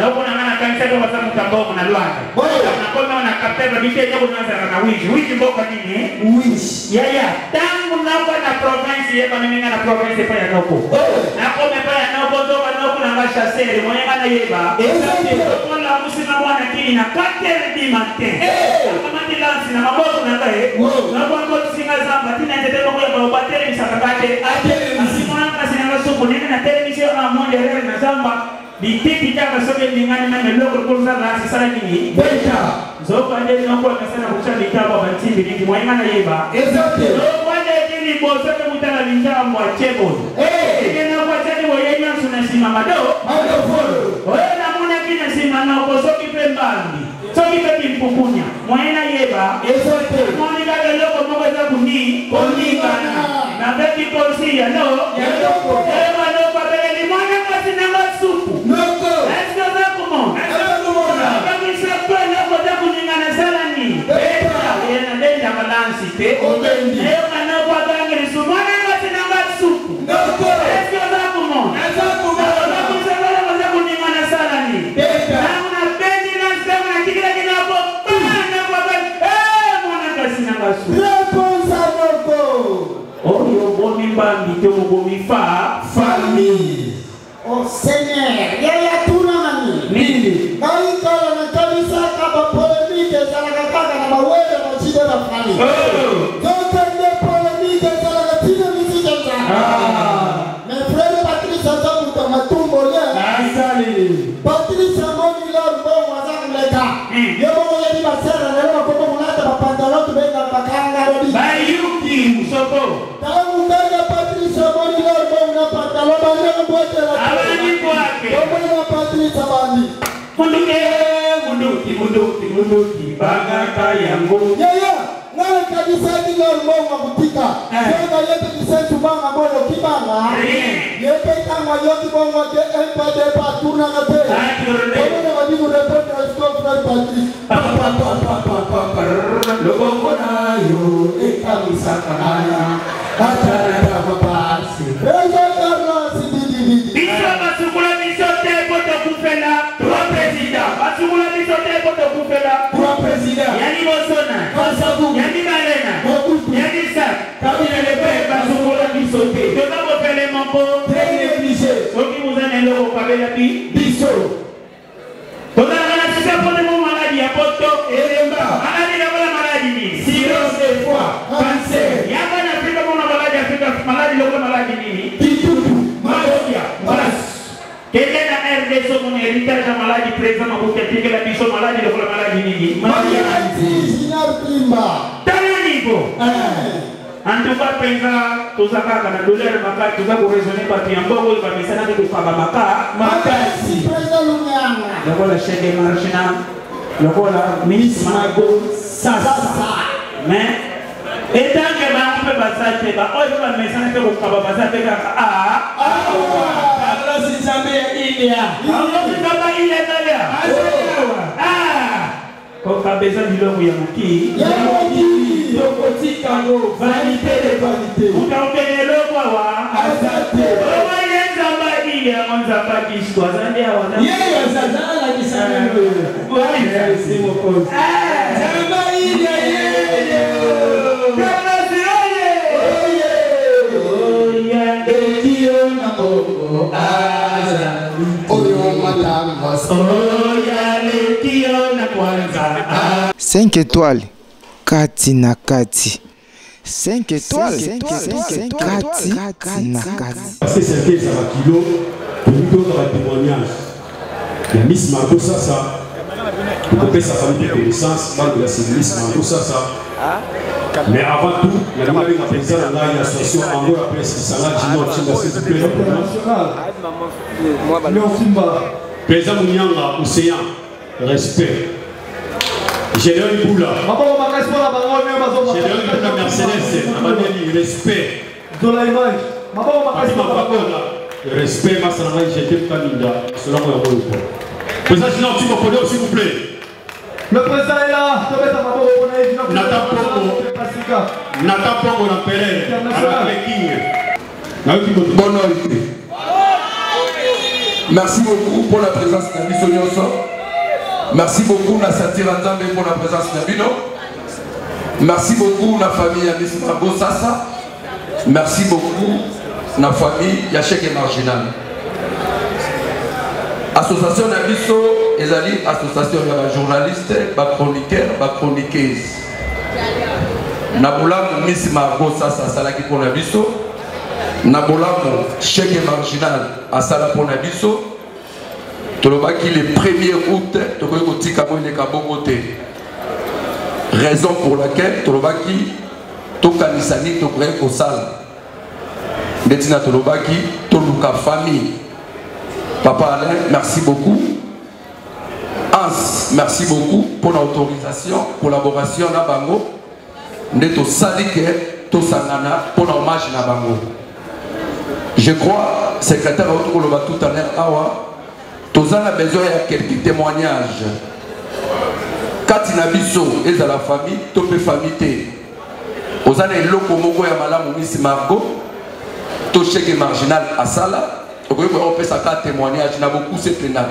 Non qu'on a un cancer de votre mouton, on a l'ouane. On a comme on a capté la vitesse de notre na wish. Wish beaucoup d'ini. Wish. Ya. Tant qu'on a pas la province, il y a pas même la province c'est pas ya noko. Na comme pas ya noko, donc on a pas chasser, le moyen na yeba. Exactement. On la musina wana kini na 4h du matin. Kama dilance na maboko na kae. Na kwa zamba tina tete bongo ya babateri misakakate asimwana kasina suku nene na television na moja rere na zamba bitiki kama sobe ndingani na meloko kurza na sisara nini beta zoko ande noko akasana kucha bitaba bantimbi niki mwenga na yeba exactly zoko ande kini boso ke mutana linja mwa chebo kene na kwa chani woyenya sunasima mado folo oye na muna kina sima na boso kipembandi so kipepi mpukunya mwenga yeba exactly monika loko moko za kunikana na beti konsia no ema no pabele ni mwana kasi na masupu noko esko za kumo kama isapo na kwa kuningana sana ni beta yana denda balansi te ema no pabele ni sumana kasi na masupu noko esko za kumo kama isapo na kuningana sana ni beta na bendi na sema na kila kinapo na kwa mwana kasi na masupu. Famille. Oh Seigneur, yaya tunani. Nini? Naikala na kabisa kama polemike salakataka na mawele na shida na fani. Zote ndio polemike salakatina mizika sana. Mais frère Patrice Azamu kwa matumbo leo. Asali. Patrice Amoni leo mbona waza kuleta. Yebo ngoja ni basera na leo kwa mnata mapandalo tubenga bakanga rodi. Bayuki msoko. Tangu mbele Patrice Amoni leo mbona pantalo bana mbote la. Abani kwake. Mbona Patrice Amoni. Munduki bagaka yangu. Yeah. Nale kabisa ndio mbona kutika. Sasa yetu kisentu banga mbona kibanga. Yepe kama yote bongo ke empate patuna kate. Mbona wajibu report na stop na Patrice. Logo nayo ekamisaka haya. Atara maladie présent mabuke pike la biso maladie le maladie nini tala niveau en tout cas penza tozaka kana douleur maka toza ko raisonner ba tiambo ba misana de faba maka makasi lokola chef marginal lokola ministre manago sasa mais et tant que on peut passer ba oyo ba misana pe ko kaba passer ka alors si jamais il y a alors si jamais il y a quand on a besoin de l'homme, il y a qui vanité de vanité. Vous avez le pouvoir. Il y a un zapa qui se doit aller à un. Il y a un zapa qui s'en va. Oui, c'est mon cause. Cinq étoiles, kati na kati. 5 étoiles, kati na kati. C'est ça va kilo, pour nous donner un témoignage. Il y a Miss Margot Sassa, pour couper sa famille de connaissances, de la Miss Margot Sassa. Mais avant tout, il y a une présidente de l'association Angola Presse qui s'en a dit président Mounianga, Océan, respect. Général Boula. Général Boula Mercedes, respect. Respect, Massananga, j'étais Kaminda. Cela m'a envoyé. Président Général, tu m'appelles s'il vous plaît. Le président est là. Nathan Pongo na Perere, merci beaucoup pour la présence de Nabiso Nyonso. Merci beaucoup na Satira Nzambe pour la présence de Nabino. Merci beaucoup la famille ya Miss Margot Sassa. Merci beaucoup la famille ya Chèque Marginal. Association Nabiso ezali association ya journaliste, ba chroniqueur, ba chroniqueuse. Nabolamu Miss Margot Sassa salaki pour Nabiso. Nabolamu Chèque Marginal asala pour Nabiso. Tolobaki le 1er août, Tokoyoti Kamoine Kabogote. Raison pour laquelle Tolobaki Tokanisani Tokoye Kosal. Netina Tolobaki Toluka famille. Papa Alain, merci beaucoup. Hans, merci beaucoup pour l'autorisation, collaboration na bango. Neto Salike Tosangana pour l'hommage na bango. Je crois, secrétaire Autokoloba tout à l'heure, Awa. Tous a besoin de quelques témoignages. Katina Bisso et de la famille, topé famille. Aux années locaux, Mogo et Malam, Miss Margot, tout chèque marginal à Sala. On peut faire un témoignage, il y a beaucoup, c'est pénal.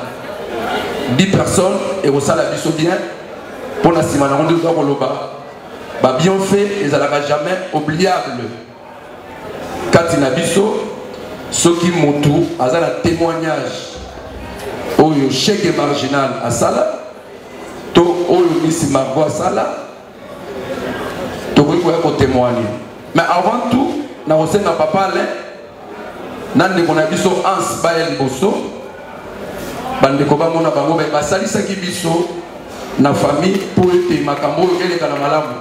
10 personnes et au Sala Bisso bien pour la Simana de Doroba. Bien fait, ils n'allaient jamais oubliable. Katina Bisso, ceux qui m'ont tout, ils ont un témoignage. Oyo chèque marginal à Sala, to oyo Miss Margot à Sala, to pour témoigner. Mais avant tout, na recette na papa Alain, nande qu'on a biso Hans Bael Bosso, bande ko ba mona bango ba salisa ki biso na famille pour être makambo et les malamu.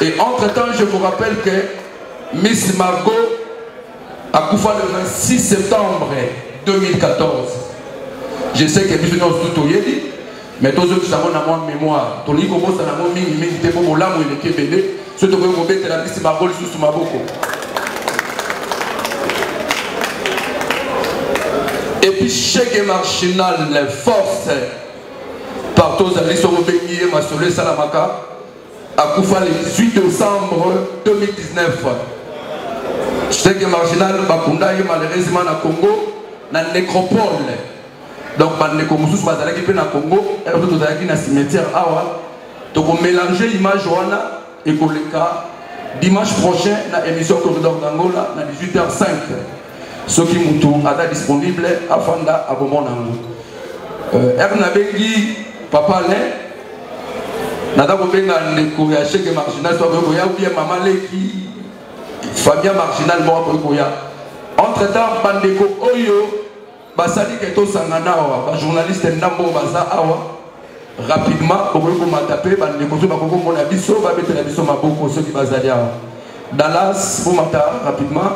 Et entre-temps, je vous rappelle que Miss Margot a coufa le 26 septembre 2014. Je sais que nous sommes tous les mais tous ceux qui sont en mémoire, tous les qui sont en mémoire, ceux qui ont été la Miss Margot sous Maboko. Et puis, chèque marginal, les forces, par tous les qui sont bénis, Massolé Salamaka, à Koufa le 18 décembre 2019. Chèque marginal, Bakunda, malheureusement, à Congo, dans la nécropole. Donc, bandeko mususu bazalaki pe na Congo, et tout tozalaki na cimetière awa, donc on mélanger l'image wana et koleka dimanche prochain na émission Corridor d'Angola na 18h05. Ceux qui mutu ada disponible afanda abomon nango. Erna bengi papa Alain nada ko benga ndeko ya chèque marginal so ko ya ou bien maman leki Fabien marginal mo ko ya. Entre-temps bandeko oyo basali ke tosangana awa bajournaliste ndambo baza awa rapidement okokomata mpe bandeko so bakokomona biso babetela biso maboko soki bazali awa. Dallas bomata rapidement.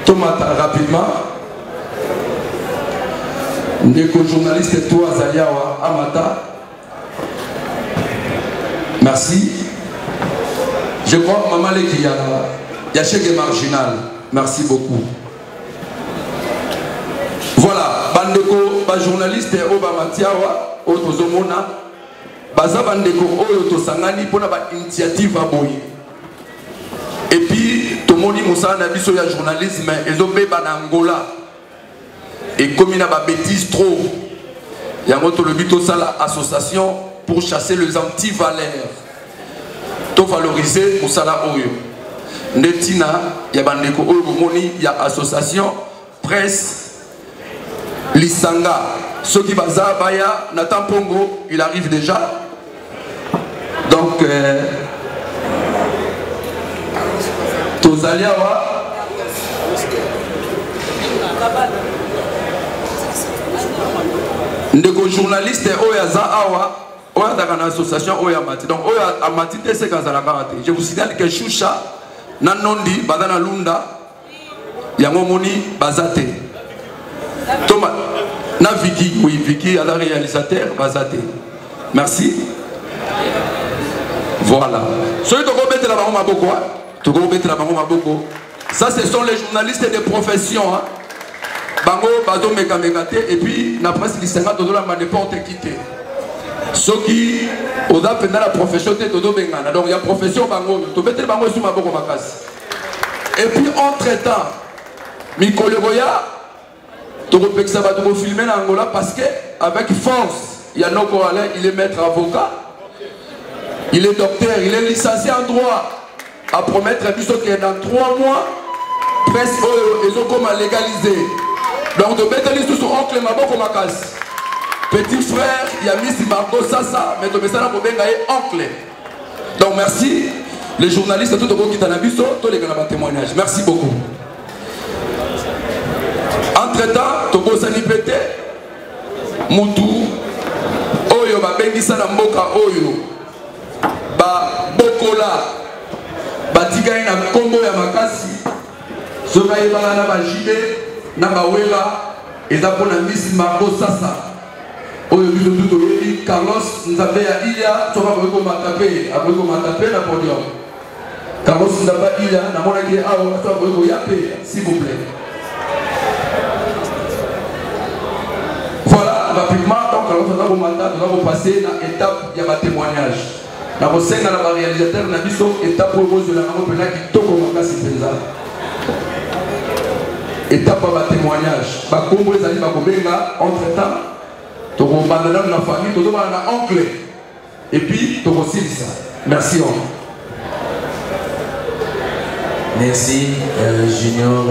Tomata rapidement. Ndeko journaliste toi azali awa amata. Merci. Je crois maman Leki y a chèque marginal. Merci beaucoup. Voilà, bandeko ba journaliste Obama Tiawa Otozomona baza bandeko oyo tosangani pona ba initiative aboyi. Et puis tomoni Moussa na biso ya journalisme ezobeba na Angola. Et comme il a ba bêtise trop. Yango to le bito sala association pour chasser les anti-valeurs. To valoriser Moussala oyo. Netina ya bandeko oyo bomoni ya association presse Lisanga, ceux qui baza baya Nathan Pongo, il arrive déjà. Donc Tozaliawa ndeko journaliste oya za awa oya dans une association oya mati. Donc oya amati tese kazala karate. Je vous signale que Choucha nanondi badana lunda yango moni bazate. Thomas, na Vicky, oui, Vicky, à la réalisateur, Bazate. Merci. Voilà. Celui qui la banque Maboko, ça, ce sont les journalistes de profession. Bango, Bazo, Mekamegate, et puis, la presse Lissenga, Todo la n'importe quitté. Ceux qui, au dap, dans la profession, Todo Bengana. Donc, il y a profession, Bango, Todo Bengana, Bango, sous Maboko Makas. Et puis, entre-temps, Mikole Goya, tu peux filmer en Angola parce qu'avec force, Yanoko Alain, il est maître avocat, il est docteur, il est licencié en droit. À promettre qu'il est dans 3 mois, presque ils ont comme légalisé. Donc de mettre les sous oncle Maboko Makas. Petit frère, il y a Miss Marco Sasa, mais de mettre ça pour oncle. Donc merci les journalistes, tout le monde qui est dans la biso, tous les gars témoignages. Merci beaucoup. Entre-temps, Togo Sanipete, Moutou, Oyo, Bengisa na Mboka Oyo, Bokola, Batigaï na Kombo ya Makasi, Soka Ebala na Bajide, na Bawela, et d'abord na Miss Marco Sasa, Oyo Biso Tuto Yeli, Carlos Nzabe ya Ilia, Soka Bweko Matape na podium. Carlos Nzabe Ilia, na Mona Kie Awa, Soka Bweko Yape, s'il vous plaît. Voilà, rapidement, donc nous allons passer à l'étape de témoignage. Nous allons passer à la réalisateur, nous allons étape pour vous de la étape de témoignage. Entre-temps, nous allons parler de la famille, nous allons parler de l'oncle. Et puis, nous allons aussi ça. Merci. Merci, Junior.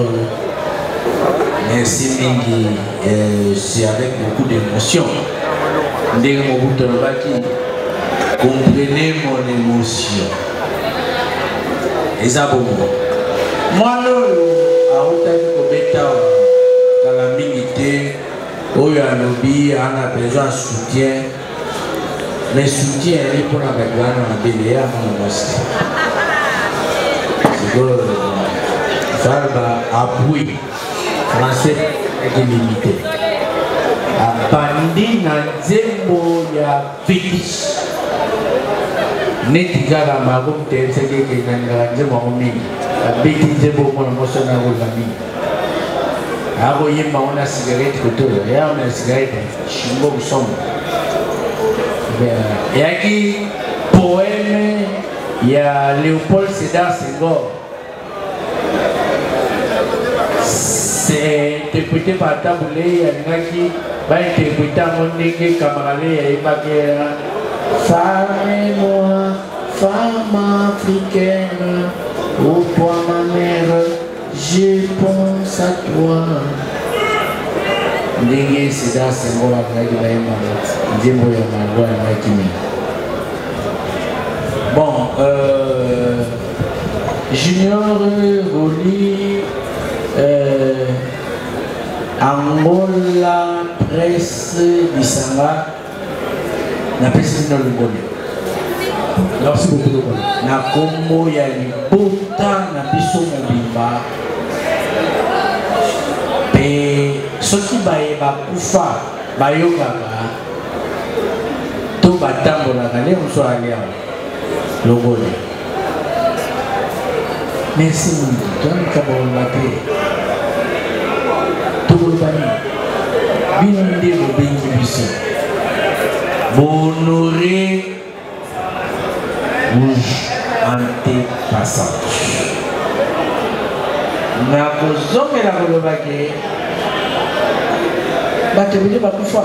Merci Mingi, c'est avec beaucoup d'émotion. Comprenez mon émotion. Et ça bon. Moi, on a besoin de soutien. Mais soutien, il est pour la BDA. C'est appui. Français est limité. Bandi na zembo ya fétiche. Netika la marum te seke ke nanga zembo mingi. Beti zembo mona mosona ngolami. Abo yemba ona cigarette koto. Ya ona cigarette shimbo sombo. Yaki poème ya Léopold Sédar Senghor. C'est interprété par Taboulé, qui va interpréter à mon négé, camarade, femme-moi, femme africaine, au poids ma mère, je pense à toi. Négé, c'est dans ce mot là qui va y bon, Junior, Roli, Angola presse Bisanga na presse no Lingoli. Merci beaucoup. Na kombo ya libota na biso mobimba. Pe soki baye bakufa bayokaka to batambolaka nde moso ali awa Longoli. Merci Mungu, toanika baoloba te tokoloba nini bino nde bobengi biso bohonore rouge antepassant. Nakozongela koloba ke bato ebele bakufa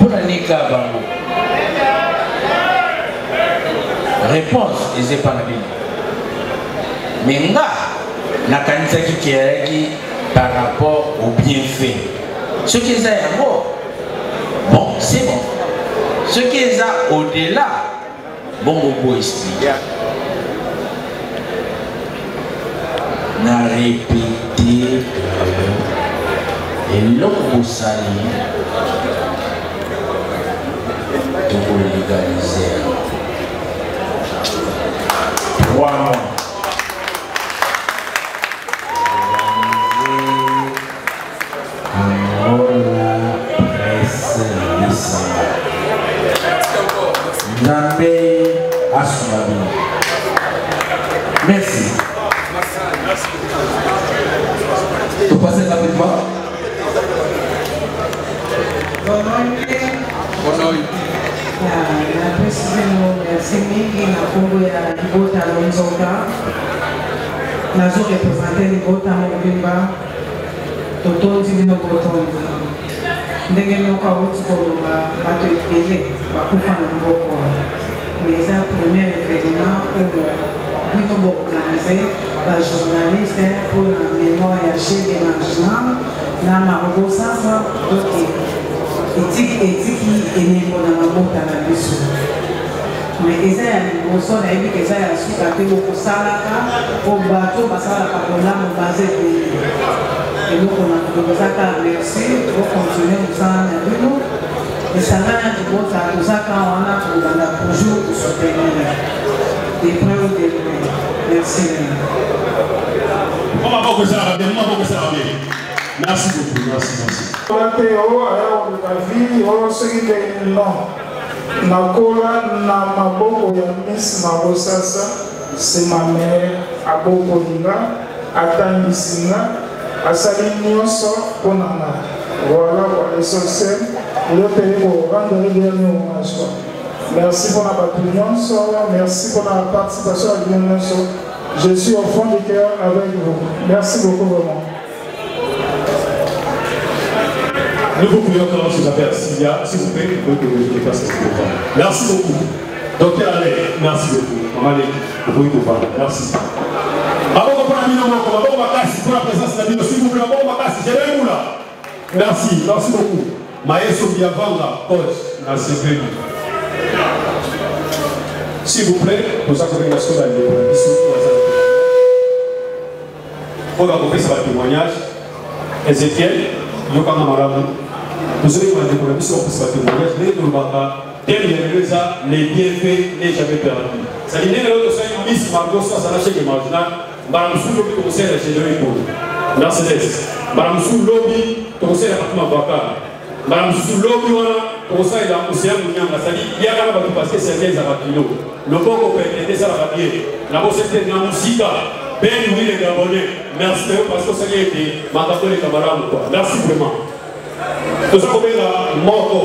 mpona nika bango. Réponse eza epa na bino me nga nakanisaki keyaki par rapport au bienfait. Ce qui est yango bon c'est bon, ce qui est au-delà bon bobo explique na répéter eloko bosali tokolégaliser 3 mois. Angola presse Bisanga. Nzambe asulabi. Merci. Vous passez rapidement. La président merci mingi na Congo ya libota lonzoka nazo représenter libota mobimba totondi bino botondi ndenge moko awuti koloba bato ebele bakufa na maboko mais eza premier événement oyo bino boorganize bajournaliste pour la mémoire ya chef d'émargement na marobo sasa doki etiki enembo na mabota na biso mais eza ya liboso nayebi ke eza ya suka te bokosalaka po bato basalaka kolamu baze peye eloko na tozaka merci bocontinue kosala na bino esanga ya tobota tozaka wana tobanda toujours kosoutenir deprès ou deprès merci. Merci beaucoup, merci. Nakola na maboko ya Miss Mabosasa, c'est ma mère aboko linga atangisinga asali nyonso ponanga. Voilà pour l'essentiel. Le pays pour rendre le dernier hommage. Merci pour la patrouille, merci pour la participation à l'union. Je suis au fond du cœur avec vous. Merci beaucoup vraiment. Nous vous prions comment je m'appelle Sylvia, s'il vous plaît, vous pouvez que je fasse ce programme. Merci beaucoup. Docteur Alain, merci beaucoup. Maman, vous pouvez vous parler. Merci. Avant qu'on prenne pour la présence de la vie, s'il vous plaît, merci, merci beaucoup. Maestro Biavanga, coach, merci beaucoup. S'il vous plaît, nous accueillons la scola de ici. On va commencer par le témoignage. Ézéchiel, nous avons nous allons pour la mission pour témoignage, les bienfaits n'est jamais perdu. Ça dit que l'autre soit une mise Margot soit ça lâche que marginal, Madame Sou lobby conseil la générale pour Mercedes, Madame Sou lobby conseil la partie avocat, Madame Sou lobby voilà conseil la océan Mounianga, ça dit il y a quand même parce que c'est 15 à kilo. Le bon copain était ça la rabier, la bosse était dans musique. Ben oui les Gabonais, merci parce que ça y a été mandaté les camarades quoi. Merci vraiment. Tout ça comme la Moko,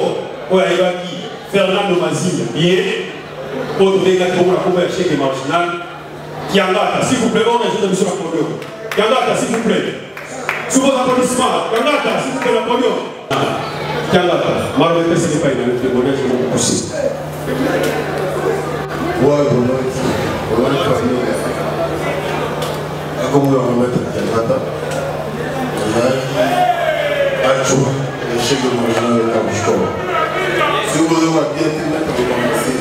Oyaïbaki, Fernando Mazine, bien, pour donner la couverture chez les marginales, qui en a, s'il vous plaît, on a juste de monsieur la podium. Qui en a, s'il vous plaît. Sous vos applaudissements, qui en a, s'il vous plaît, la podium. Qui en a, malheureusement, ce n'est pas une année de bonheur, je vais vous pousser. Ouais, bon, comme on va remettre la data, le chef de marginal de Kabouchko. Si vous voulez voir bien, vous mettre le commencer.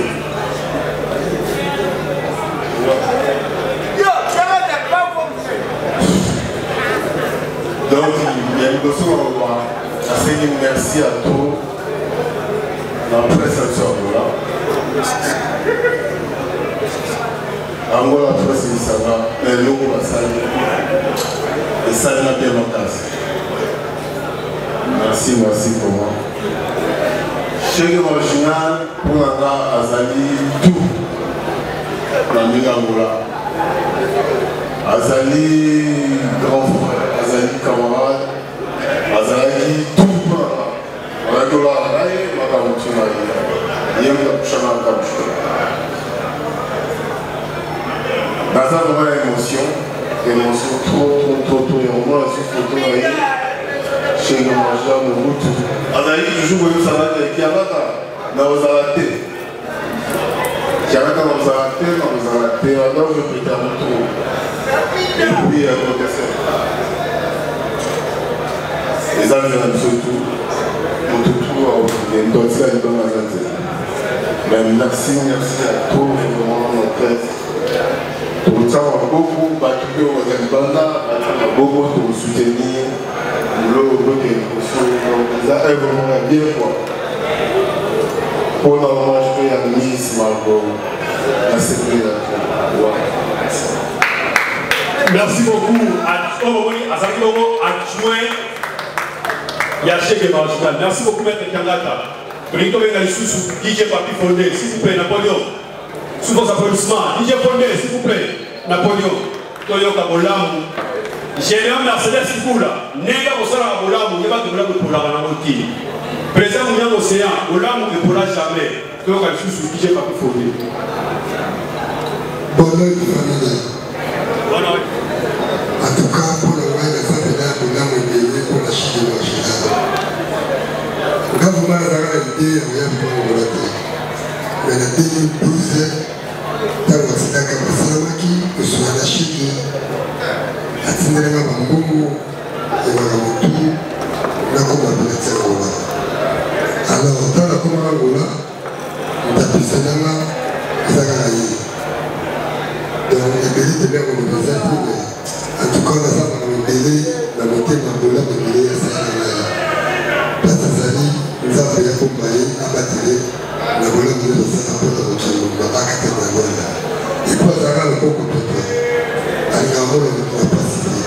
merci à tous. La presse Angola. Angola presse ça va. Mais l'eau va salir. Et ça n'a bien longtemps. Merci pour moi. Chez le original, pour Nanga Azali tout. Nami Angola. Azali grand frère, Azali camarade, Azali tout. Angola, dans un moment d'émotion, trop, et on voit la photo chez le mangeur de Moutou. Azali toujours voulu savoir qui a raté, dans vos arrêtés. Qui a raté dans vos arrêtés, alors je prépare mon tour. Et puis, les amis, surtout. Mais merci à tous, vraiment, nos presse. Tout ça, beaucoup, beaucoup pour soutenir l'eau, ça est vraiment bien quoi. Pour le moment, je peux y aller, Margot. Merci beaucoup à Zakiloro, adjoint. Merci beaucoup, Maître Kangata. DJ Papi Fondé, s'il vous plaît, Napoléon. Sous vos applaudissements, DJ Fondé, s'il vous plaît, Napoléon. Toyoka Bolamu. Général Mercedes Sikula, Nega Osara Bolamu, Yaba Bolamu pour la Ranamoti. Président Mounian Océan, Bolamu ne pourra jamais. Toyoka sous DJ Papi Fondé. Bonheur de famille. En tout cas, pour le roi de Sabina, Bolamu est payé pour la Chine de quand vous m'avez dit, rien pour vous relater. Mais la 2012, dans le Sida Kabasamaki, je suis à la Chine, à Tinderema Bambou, et Wagamotu, la Koma Angola. Alors, dans la Koma Angola, on a pu s'en Zagaï. Donc, les pays de l'air, on les a dit, en tout cas, on a la montée d'Angola, on a dit, nous avons accompagné à bâtir la volonté de cette apôtre de Dieu, la vague de la Rwanda. Et pour ça, le beaucoup de temps, à l'égard de notre capacité,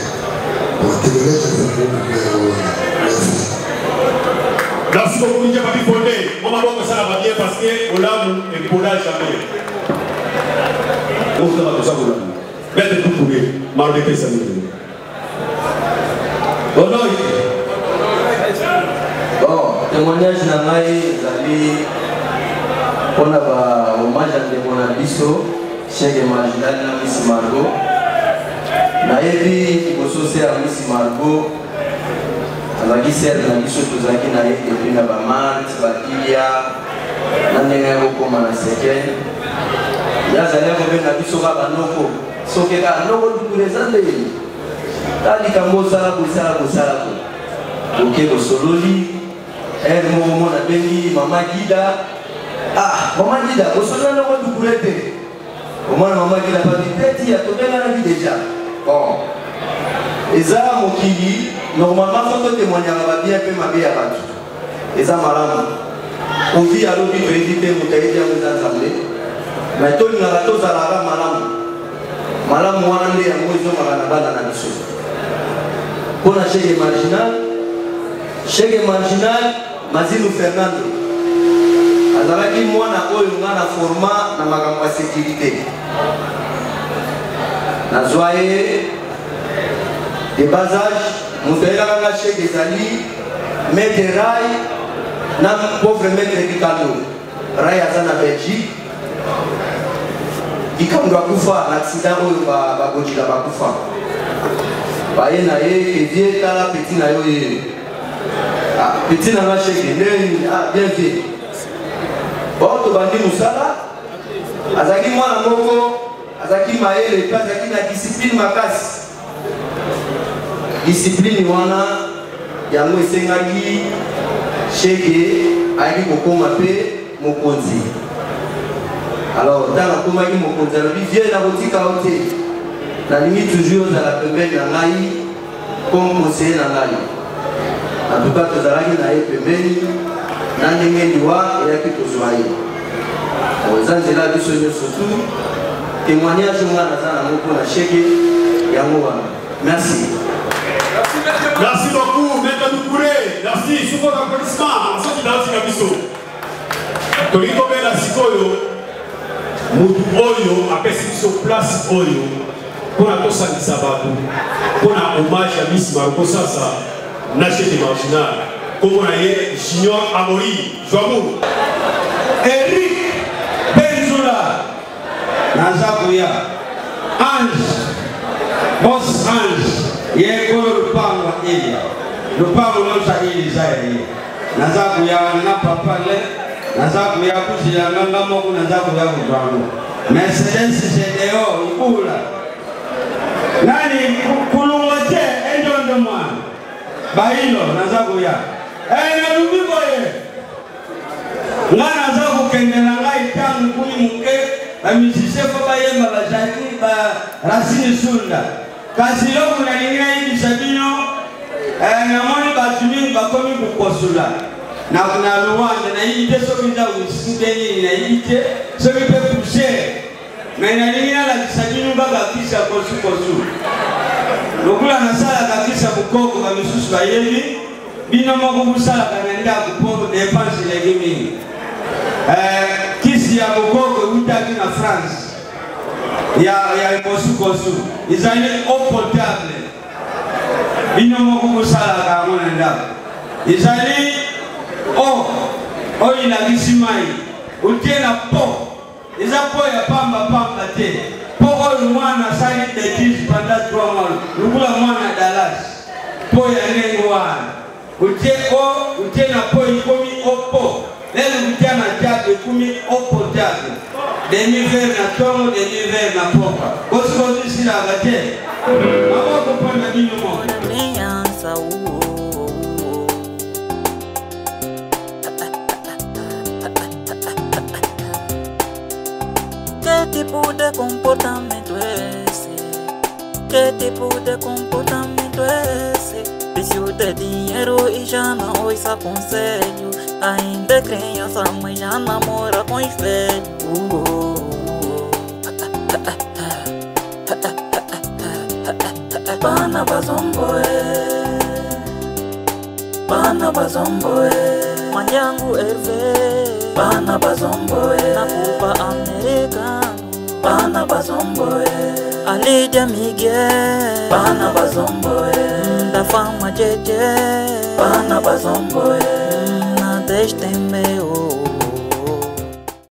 pour témoigner de cette Rwanda. Merci. Merci beaucoup, Nidia Papi Fondé. On va voir que ça va bien parce que Olamu et Pola jamais. On va faire ça pour Olamu. Mettez tout pour lui. Marleke Samir. Bon, témoignage na ngai ezali mpona bahommage ya ndeko na biso cheke marginal na Miss Margot. Nayebi liboso se ya Miss Margot azalaki sere na biso tozalaki na ye depuis na bamarte bakilia na ndenge ya kokoma na seke ye azali akobenga biso ka banoko soki kaka noko dukulu eza ndeni ta likambo osala kosala oke kosololi ere moko mona bengi mama Gida. Mama Gida kosololi noko dukulu te omona mama Gida papi teti ya tobenganaki deja. Bon eza mokili normalement fo totémoignaka babien mpe mabe ya bato eza malamu ovi alobi toyebi te moto ayebi yango eza nzambe mais tolingaka tozalaka malamu wana nde yango ezomaka na bana na biso mpona cheke marginal Mazinu Fernando azalaki mwana oyo nga na forma na makambo ya sécurité nazwa ye de bas âge moto ayelaka nga cheke ezali maître rai na pauvre maître Bikando. Rai aza na Belgique Bikando akufa na accident oyo bakotila bakufa baye na ye evie tala petit na yo ye petit na nga cheke ndeni bien vie bon tobandi mosala azalaki mwana moko azalaki mayele pe azalaki na discipline makasi discipline wana yango esengaki cheke ayaki kokoma mpe mokonzi. Alors ntango akomaki mokonzi alobi vie nakotika yo te nalingi toujours ozala pembeni na ngai comme conseiller na ngai En tout cas, tozalaki na ye pembeni na ndenge liwa eyaki kozwa ye. Eza nzela biso nyonso tu témoignage nga naza nango mpona shege yango wana. Merci. Merci beaucoup, Maître Doucouré. Merci, sous votre applaudissement. En ce qui danse Kabiso. Toliko Bela Sikoyo, Moutou Oyo, apesi biso place Oyo, pour la Tosani Sabatu, pour la hommage à Miss Marco Sasa, Naché des Marginal, comme on a eu Junior Amori, Joamou. Eric Benzoula, Nazakouya, Ange, Boss Ange, Yekolo Lupangwa Elia, Lupangwa Nosa Elia, Nazakouya, Nana Papale, Nazakouya Kushia, Nanga Moku, Nazakouya Kudrano, Mercedes Gedeo, Ikula, Nani Kulungote, Enjon de Moine, Bailo, Nazakouya, Nadubiboye, Nana Zaku Kendela, Tang Kulimuke, la musicien Fabayema, la Jackie, Racine Sunda, Casilo, la ligne Sabino, Namoni Batumi, Bakomi Bukosula. Na kuna Luanda na hii ndio sokiza usideni na hii soki pe pousser mais na lingina la kisajinu baba kisha kosu lokula na sala kakisha bukoko ba misusu bayeli bino moko busala kanenda kupombo dépense legi mingi kisi ya bukoko utaki na France ya kosu izali eau potable bino moko busala kanenda izali il a dit ou tient la peau. Ils ont ya pamba te. Pour le moine a sali de pendant 3 mois. Le moine à Dallas. Pour ya nengoan. Ou tient la peau, il commis au pot. Là, vous tient la table, il commis au potable. Demi-verre na tomo, demi-verre na popa. Qu'est-ce que c'est la gâté? Maman comprend la vie du monde. ¿Qué tipo de comportamiento es ese? ¿Qué tipo de comportamiento es ese? Vicio de dinheiro e já não ouça conselho. Ainda é criança, mas já namora com os velhos. Bana bazomboe Manyangu Hervé Bana bazomboe na Cuba americano Bana bazomboe Alidia Miguel Bana bazomboe da fama jeje Bana bazomboe na destemeu